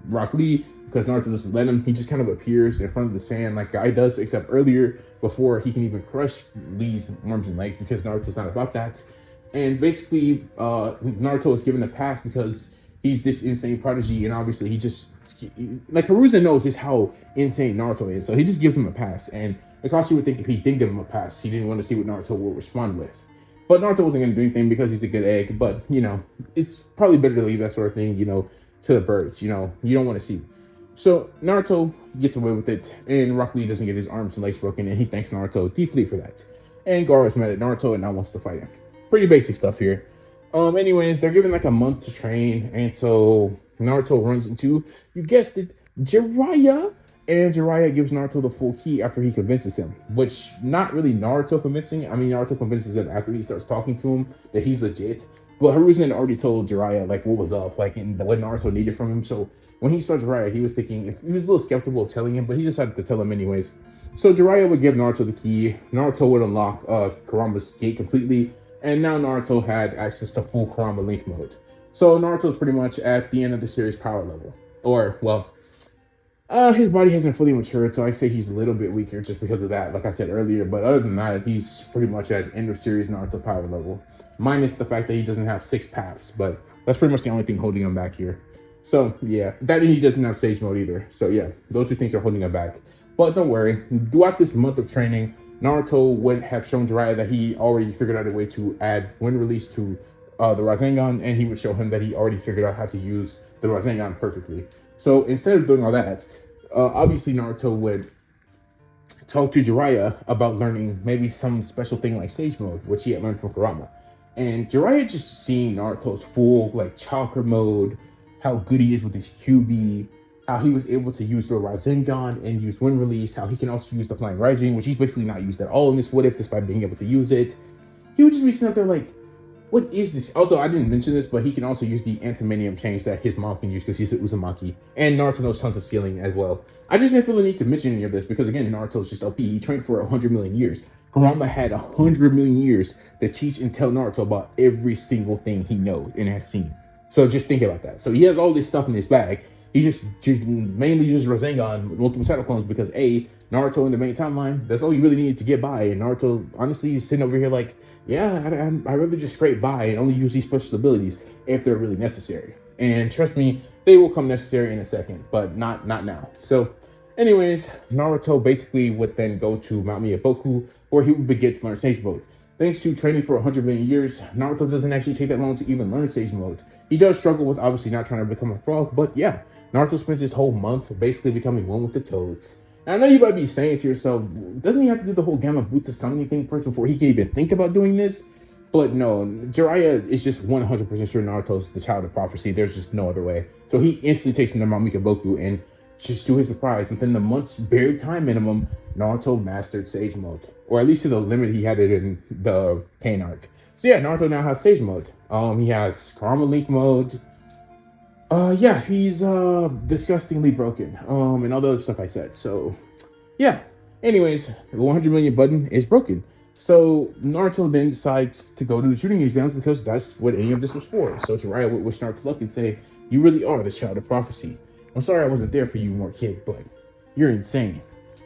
Rock Lee because Naruto doesn't let him. He just kind of appears in front of the sand like Guy does, except earlier before he can even crush Lee's arms and legs because Naruto's not about that. And basically, Naruto is given a pass because he's this insane prodigy, and obviously like Haruzen knows just how insane Naruto is, so he just gives him a pass. And Kakashi would think if he did give him a pass, he didn't want to see what Naruto would respond with. But Naruto wasn't going to do anything because he's a good egg. But it's probably better to leave that sort of thing, to the birds. You don't want to see. So Naruto gets away with it, and Rock Lee doesn't get his arms and legs broken, and he thanks Naruto deeply for that. And Gaara is mad at Naruto and now wants to fight him. Pretty basic stuff here. Anyways, they're given like a month to train, and so Naruto runs into, you guessed it, Jiraiya. And Jiraiya gives Naruto the full key after he convinces him, which not really Naruto convincing. I mean, Naruto convinces him after he starts talking to him that he's legit. But Haruzen already told Jiraiya like what was up, like in what Naruto needed from him. So when he saw Jiraiya, he was thinking, he was a little skeptical of telling him, but he decided to tell him anyways. So Jiraiya would give Naruto the key. Naruto would unlock Kurama's gate completely, and now Naruto had access to full Kurama Link mode. So Naruto's pretty much at the end of the series power level, or well. His body hasn't fully matured, so I say he's a little bit weaker just because of that, like I said earlier. But other than that, he's pretty much at end of series Naruto power level, minus the fact that he doesn't have 6 paths. But that's pretty much the only thing holding him back here. So yeah, that and he doesn't have Sage mode either. So yeah, those 2 things are holding him back. But don't worry, throughout this month of training, Naruto would have shown Jiraiya that he already figured out a way to add wind release to the Rasengan, and he would show him that he already figured out how to use the Rasengan perfectly. So instead of doing all that, obviously Naruto would talk to Jiraiya about learning maybe some special thing like Sage Mode, which he had learned from Kurama. And Jiraiya just seeing Naruto's full like chakra mode, how good he is with his QB, how he was able to use the Rasengan and use Wind Release, how he can also use the Flying Raijin, which he's basically not used at all in this What If, despite being able to use it. He would just be sitting up there like, what is this? Also, I didn't mention this, but he can also use the Antimanium chains that his mom can use because he's an Uzumaki. And Naruto knows tons of sealing as well. I just didn't feel the need to mention any of this because, again, Naruto's just OP. He trained for 100 million years. Kurama had 100 million years to teach and tell Naruto about every single thing he knows and has seen. So just think about that. So he has all this stuff in his bag. He just mainly uses Rasengan with multiple Shadow Clones because, A, Naruto in the main timeline, that's all you really needed to get by. And Naruto, honestly, is sitting over here like, yeah, I'd rather just scrape by and only use these special abilities if they're really necessary. And trust me, they will come necessary in a second, but not now. So anyways, Naruto basically would then go to Mount Miyaboku, where he would begin to learn Sage Mode. Thanks to training for 100 million years, Naruto doesn't actually take that long to even learn Sage Mode. He does struggle with obviously not trying to become a frog, but yeah, Naruto spends his whole month basically becoming one with the toads. And I know you might be saying to yourself, doesn't he have to do the whole Gamma Boots summoning thing first before he can even think about doing this? But no, Jiraiya is just 100% sure Naruto's the child of prophecy. There's just no other way. So he instantly takes him to Mount Mikaboku, and just to his surprise, within the month's buried time minimum, Naruto mastered Sage Mode. Or at least to the limit he had it in the Pain arc. So yeah, Naruto now has Sage Mode. He has Karma Link Mode. Yeah, he's disgustingly broken. And all the other stuff I said. So yeah. Anyways, the 100 million button is broken. So Naruto then decides to go to the shooting exams because that's what any of this was for. So Jiraiya would wish Naruto luck and say, "You really are the child of prophecy. I'm sorry I wasn't there for you more, kid, but you're insane."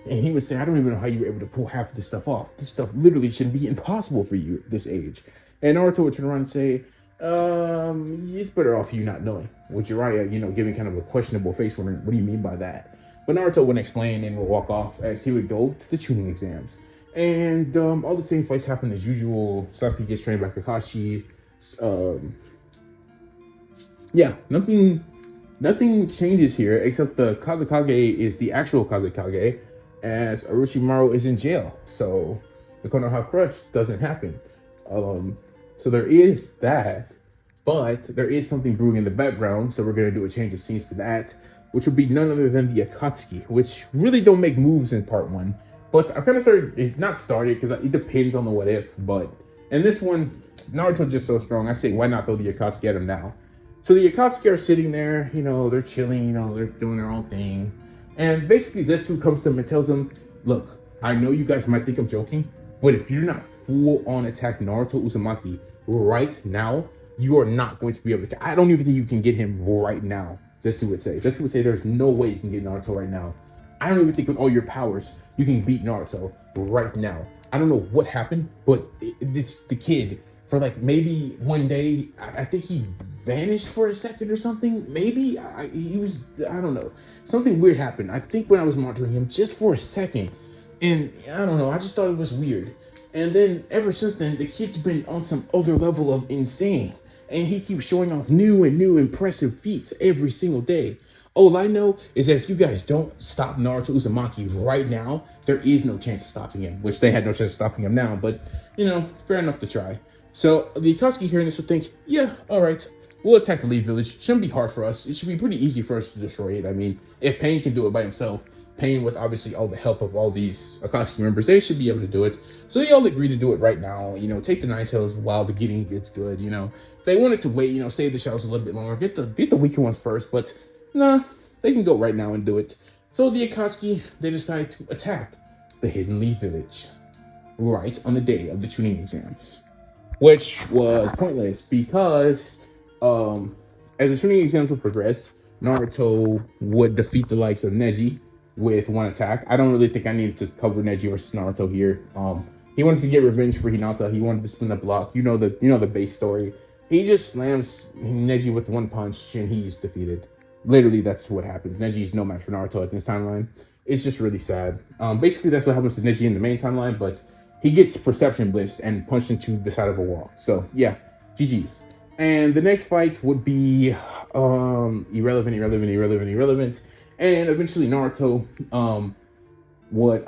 And he would say, "I don't even know how you were able to pull half of this stuff off. This stuff literally should be impossible for you at this age." And Naruto would turn around and say, "It's better off you not knowing." With Jiraiya, giving kind of a questionable face, wondering, "What do you mean by that?" But Naruto wouldn't explain and would walk off as he would go to the tuning exams. And all the same fights happen as usual. Sasuke gets trained by Kakashi. Yeah, nothing changes here except the Kazekage is the actual Kazekage, as Orochimaru is in jail. So the Konoha Crush doesn't happen. So there is that, but there is something brewing in the background. So we're gonna do a change of scenes to that, which would be none other than the Akatsuki, which really don't make moves in part one. But I kind of started because it depends on the what if. But in this one, Naruto's just so strong. I say, why not throw the Akatsuki at him now? So the Akatsuki are sitting there, they're chilling, they're doing their own thing. And basically Zetsu comes to him and tells him, "Look, I know you guys might think I'm joking, but if you're not full on attack Naruto Uzumaki right now, you are not going to be able to. I don't even think you can get him right now." Zetsu would say. Zetsu would say there's no way you can get Naruto right now. I don't even think with all your powers you can beat Naruto right now. I don't know what happened, but the kid, for like maybe one day, I think he vanished for a second or something. Maybe I don't know. Something weird happened. I think when I was monitoring him just for a second, and I don't know. I just thought it was weird. And then ever since then, the kid's been on some other level of insane. And he keeps showing off new and new impressive feats every single day. All I know is that if you guys don't stop Naruto Uzumaki right now, there is no chance of stopping him, which they had no chance of stopping him now, but, fair enough to try. So the Akatsuki hearing this would think, yeah, all right, we'll attack the Leaf Village. Shouldn't be hard for us. It should be pretty easy for us to destroy it. I mean, if Pain can do it by himself, Pain with obviously all the help of all these Akatsuki members, they should be able to do it. So they all agree to do it right now. Take the Nine Tails while the getting gets good. They wanted to wait. Save the shadows a little bit longer, get the weaker ones first. But nah, they can go right now and do it. So the Akatsuki, they decide to attack the Hidden Leaf Village right on the day of the tuning exams, which was pointless because as the tuning exams would progress, Naruto would defeat the likes of Neji with one attack. I don't really think I needed to cover Neji versus Naruto here. He wanted to get revenge for Hinata. He wanted to spin the block. The base story. He just slams Neji with one punch and he's defeated. Literally, that's what happens. Neji's no match for Naruto at this timeline. It's just really sad. Basically, that's what happens to Neji in the main timeline, but he gets perception blitzed and punched into the side of a wall. So yeah, GG's. And the next fight would be irrelevant. And eventually Naruto would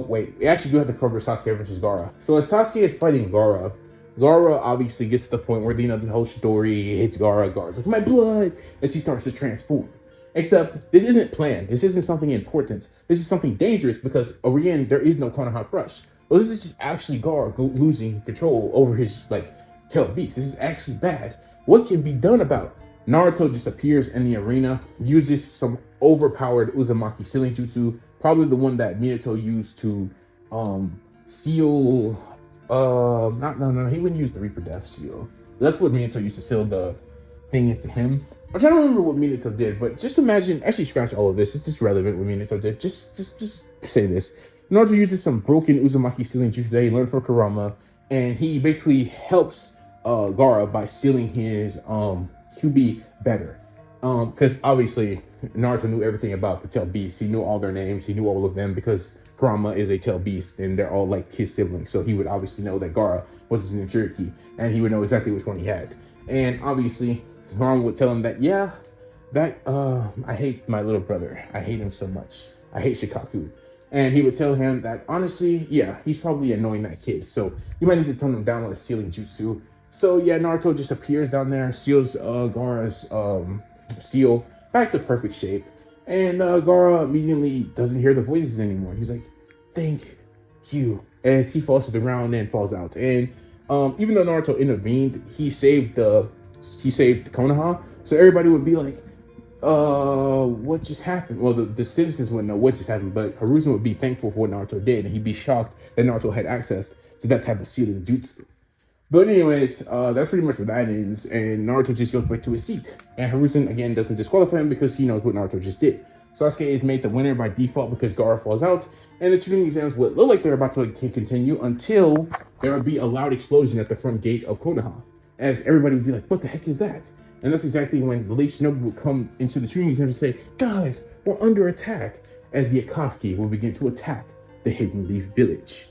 we actually do have to cover Sasuke versus Gaara. So as Sasuke is fighting Gaara obviously gets to the point where the whole story hits Gaara. Gaara's like, "My blood," as he starts to transform. Except this isn't planned. This isn't something important. This is something dangerous because again, there is no Konoha Crush. Well, this is just actually Gaara losing control over his tail beast. This is actually bad. What can be done about? Naruto just appears in the arena, uses some overpowered Uzumaki sealing jutsu, probably the one that Minato used to seal. He wouldn't use the Reaper Death seal. That's what Minato used to seal the thing into him. I'm trying to remember what Minato did, but just imagine. Actually, scratch all of this. It's just relevant what Minato did. Just say this. Naruto uses some broken Uzumaki sealing jutsu that he learned from Kurama, and he basically helps Gaara by sealing his QB better. Because obviously Naruto knew everything about the tail beasts. He knew all their names. He knew all of them because Kurama is a tail beast and they're all like his siblings. So he would obviously know that Gaara was his Jinchuriki and he would know exactly which one he had. And obviously Kurama would tell him that, I hate my little brother. I hate him so much. I hate Shikaku. And he would tell him that honestly, yeah, he's probably annoying that kid. So you might need to tone him down with a sealing jutsu. So yeah, Naruto just appears down there, seals Gaara's seal back to perfect shape. And Gaara immediately doesn't hear the voices anymore. He's like, thank you. As he falls to the ground and falls out. And even though Naruto intervened, he saved Konoha. So everybody would be like, what just happened? Well, the citizens wouldn't know what just happened, but Hiruzen would be thankful for what Naruto did, and he'd be shocked that Naruto had access to that type of sealing jutsu. But anyways, that's pretty much where that ends, and Naruto just goes back to his seat. And Hiruzen, again, doesn't disqualify him because he knows what Naruto just did. Sasuke is made the winner by default because Gaara falls out, and the training exams would look like they're about to continue until there would be a loud explosion at the front gate of Konoha. As everybody would be like, what the heck is that? And that's exactly when the late Shinobu would come into the training exam and say, guys, we're under attack, as the Akatsuki will begin to attack the Hidden Leaf Village.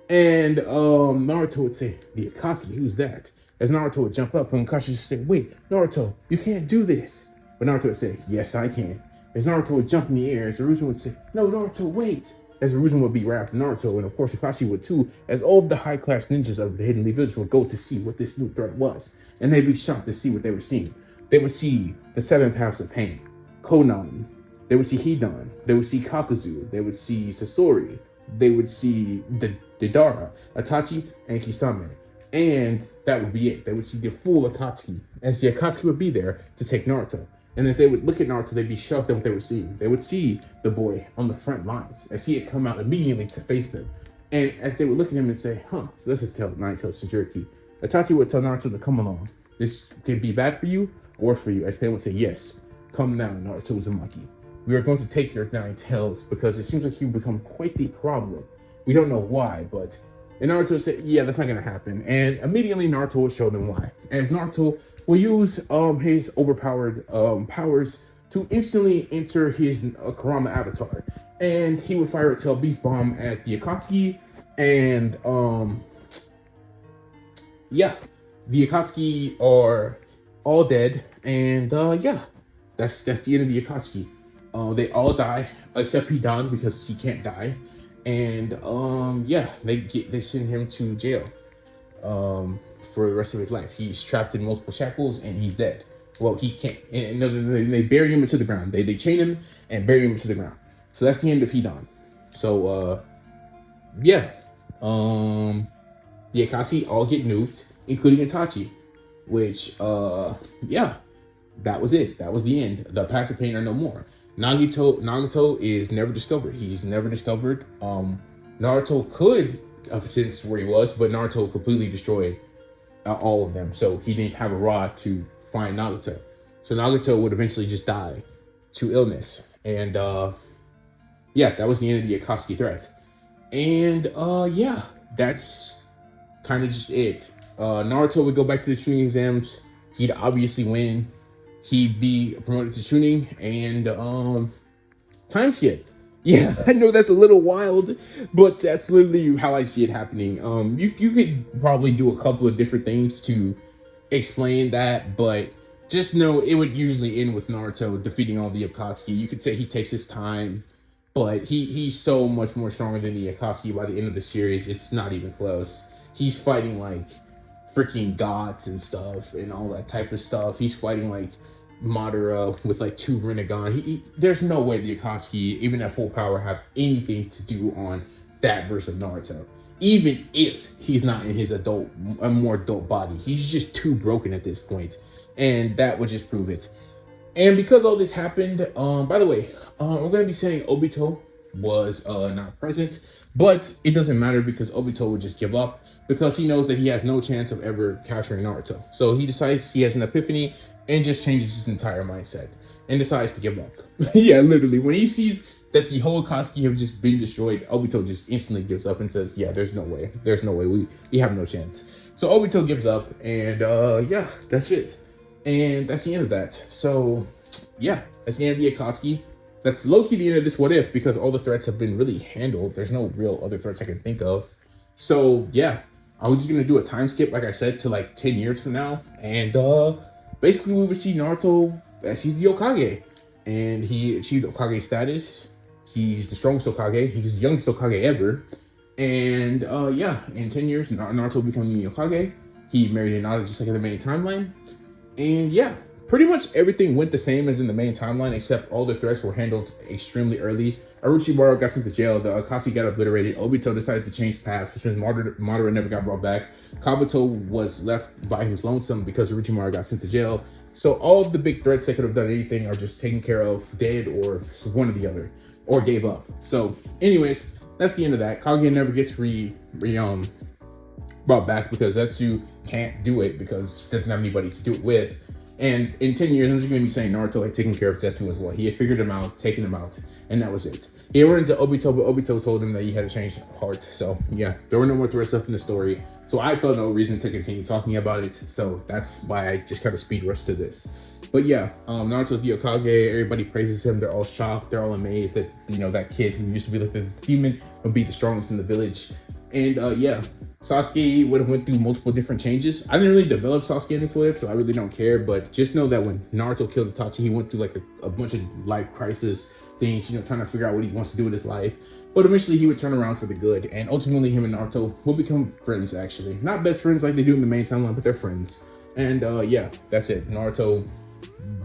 And Naruto would say, the Akatsuki, who's that? As Naruto would jump up and Kakashi would say, wait, Naruto, you can't do this. But Naruto would say, yes, I can. As Naruto would jump in the air, as Hiruzen would say, no, Naruto, wait. As Hiruzen would be right after Naruto, and of course Kakashi would too, as all of the high-class ninjas of the Hidden Leaf Village would go to see what this new threat was. And they'd be shocked to see what they were seeing. They would see the 7 Paths of Pain, Konan, they would see Hidan, they would see Kakuzu, they would see Sasori, they would see the Deidara, Itachi, and Kisame. And that would be it. They would see the full Akatsuki, as the Akatsuki would be there to take Naruto. And as they would look at Naruto, they'd be shocked at what they were seeing. They would see the boy on the front lines, as he had come out immediately to face them. And as they would look at him and say, so this is Nine-Tails Jinchuriki. Itachi would tell Naruto to come along. This can be bad for you or for you. As Pain would say, yes, come now, Naruto Uzumaki. We are going to take your Nine-Tails because it seems like you've become quite the problem. We don't know why, but... And Naruto would say, yeah, that's not going to happen. And immediately Naruto would show them why. As Naruto will use his overpowered powers to instantly enter his Kurama avatar. And he would fire a Tail Beast Bomb at the Akatsuki. And, yeah, the Akatsuki are all dead. And, yeah, that's the end of the Akatsuki. They all die, except Hidan, because he can't die. And yeah, they send him to jail for the rest of his life. He's trapped in multiple shackles and he's dead. Well, he can't. And they bury him into the ground. They chain him and bury him into the ground. So that's the end of Hidan. So yeah, the Akatsuki all get nuked, including Itachi, which yeah, that was it. That was the end. The Paths of Pain are no more. Nagato is never discovered. He's never discovered. Naruto could have since where he was, but Naruto completely destroyed all of them. So he didn't have a rod to find Nagato. So Nagato would eventually just die to illness. And yeah, that was the end of the Akatsuki threat. And yeah, that's kind of just it. Naruto would go back to the Chunin exams. He'd obviously win. He'd be promoted to Chunin, and time skip. Yeah, I know that's a little wild, but that's literally how I see it happening. You could probably do a couple of different things to explain that, but just know it would usually end with Naruto defeating all the Akatsuki. You could say he takes his time, but he's so much more stronger than the Akatsuki by the end of the series. It's not even close. He's fighting like freaking gods and stuff and all that type of stuff. He's fighting like Madara with like 2 Rinnegan. There's no way the Akatsuki, even at full power, have anything to do on that verse of Naruto. Even if he's not in his a more adult body, he's just too broken at this point, and that would just prove it. And because all this happened, by the way, I'm gonna be saying Obito was not present, but it doesn't matter because Obito would just give up because he knows that he has no chance of ever capturing Naruto. So he decides he has an epiphany and just changes his entire mindset and decides to give up. Yeah, literally, when he sees that the whole Akatsuki have just been destroyed, Obito just instantly gives up and says, yeah, there's no way, we have no chance. So Obito gives up, and yeah, that's it. And that's the end of that. So yeah, that's the end of the Akatsuki. That's low-key the end of this what if, because all the threats have been really handled. There's no real other threats I can think of. So yeah, I was just gonna do a time skip, like I said, to like 10 years from now, and basically we would see Naruto as he's the Hokage, and he achieved Hokage status. He's the strongest Hokage. He's the youngest Hokage ever. And yeah, in 10 years, Naruto becoming the Hokage. He married Hinata just like in the main timeline. And yeah, pretty much everything went the same as in the main timeline, except all the threats were handled extremely early. Orochimaru got sent to jail, the Akatsuki got obliterated, Obito decided to change paths, which means Madara never got brought back. Kabuto was left by his lonesome because Orochimaru got sent to jail. So all of the big threats that could have done anything are just taken care of, dead, or one or the other, or gave up. So anyways, that's the end of that. Kaguya never gets brought back because Zetsu can't do it because he doesn't have anybody to do it with. And in 10 years, I'm just going to be saying Naruto had taken care of Zetsu as well. He had figured him out, taken him out, and that was it. He went into Obito, but Obito told him that he had to change heart. So yeah, there were no more threats left in the story. So I felt no reason to continue talking about it. So that's why I just kind of speed rushed to this. But yeah, Naruto's the Hokage. Everybody praises him. They're all shocked. They're all amazed that, you know, that kid who used to be like this demon would be the strongest in the village. And yeah, Sasuke would have went through multiple different changes. I didn't really develop Sasuke in this wave, so I really don't care. But just know that when Naruto killed Itachi, he went through like a bunch of life crisis things, you know, trying to figure out what he wants to do with his life. But eventually he would turn around for the good. And ultimately him and Naruto will become friends, actually. Not best friends like they do in the main timeline, but they're friends. And yeah, that's it. Naruto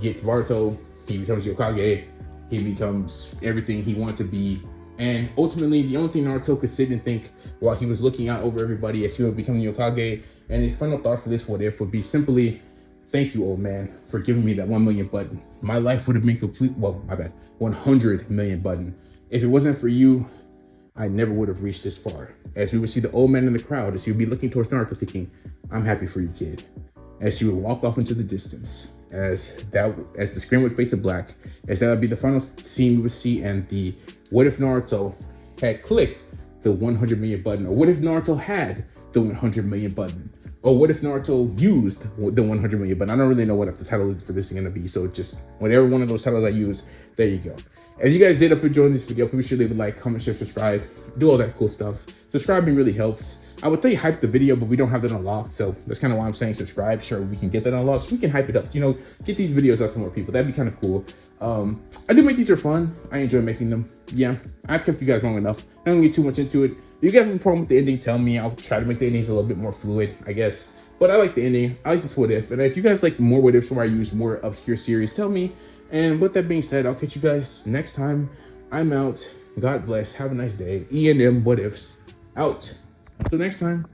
gets Baruto. He becomes Hokage. He becomes everything he wants to be. And ultimately, the only thing Naruto could sit and think while he was looking out over everybody as he would become the Hokage, and his final thought for this what if would be simply, thank you, old man, for giving me that 1 million button. My life would have been complete, well, my bad, 100 million button. If it wasn't for you, I never would have reached this far. As we would see the old man in the crowd, as he would be looking towards Naruto thinking, I'm happy for you, kid. As she would walk off into the distance, as the screen would fade to black, as that would be the final scene we would see, and the what if Naruto had clicked the 100 million button, or what if Naruto had the 100 million button, or what if Naruto used the 100 million button. I don't really know what the title for this is going to be, so just whatever one of those titles I use, there you go. If you guys did up enjoying this video, please sure leave a like, comment, share, subscribe, do all that cool stuff. Subscribing really helps. I would say hype the video, but we don't have that unlocked, so that's kind of why I'm saying subscribe. Sure, we can get that unlocked, so we can hype it up, you know, get these videos out to more people. That'd be kind of cool. I do make these are fun. I enjoy making them. Yeah, I've kept you guys long enough. I don't get too much into it. If you guys have a problem with the ending, tell me. I'll try to make the endings a little bit more fluid, I guess. But I like the ending. I like this what if. And if you guys like more what ifs where I use more obscure series, tell me. And with that being said, I'll catch you guys next time. I'm out. God bless. Have a nice day. E&M what ifs out. Until next time.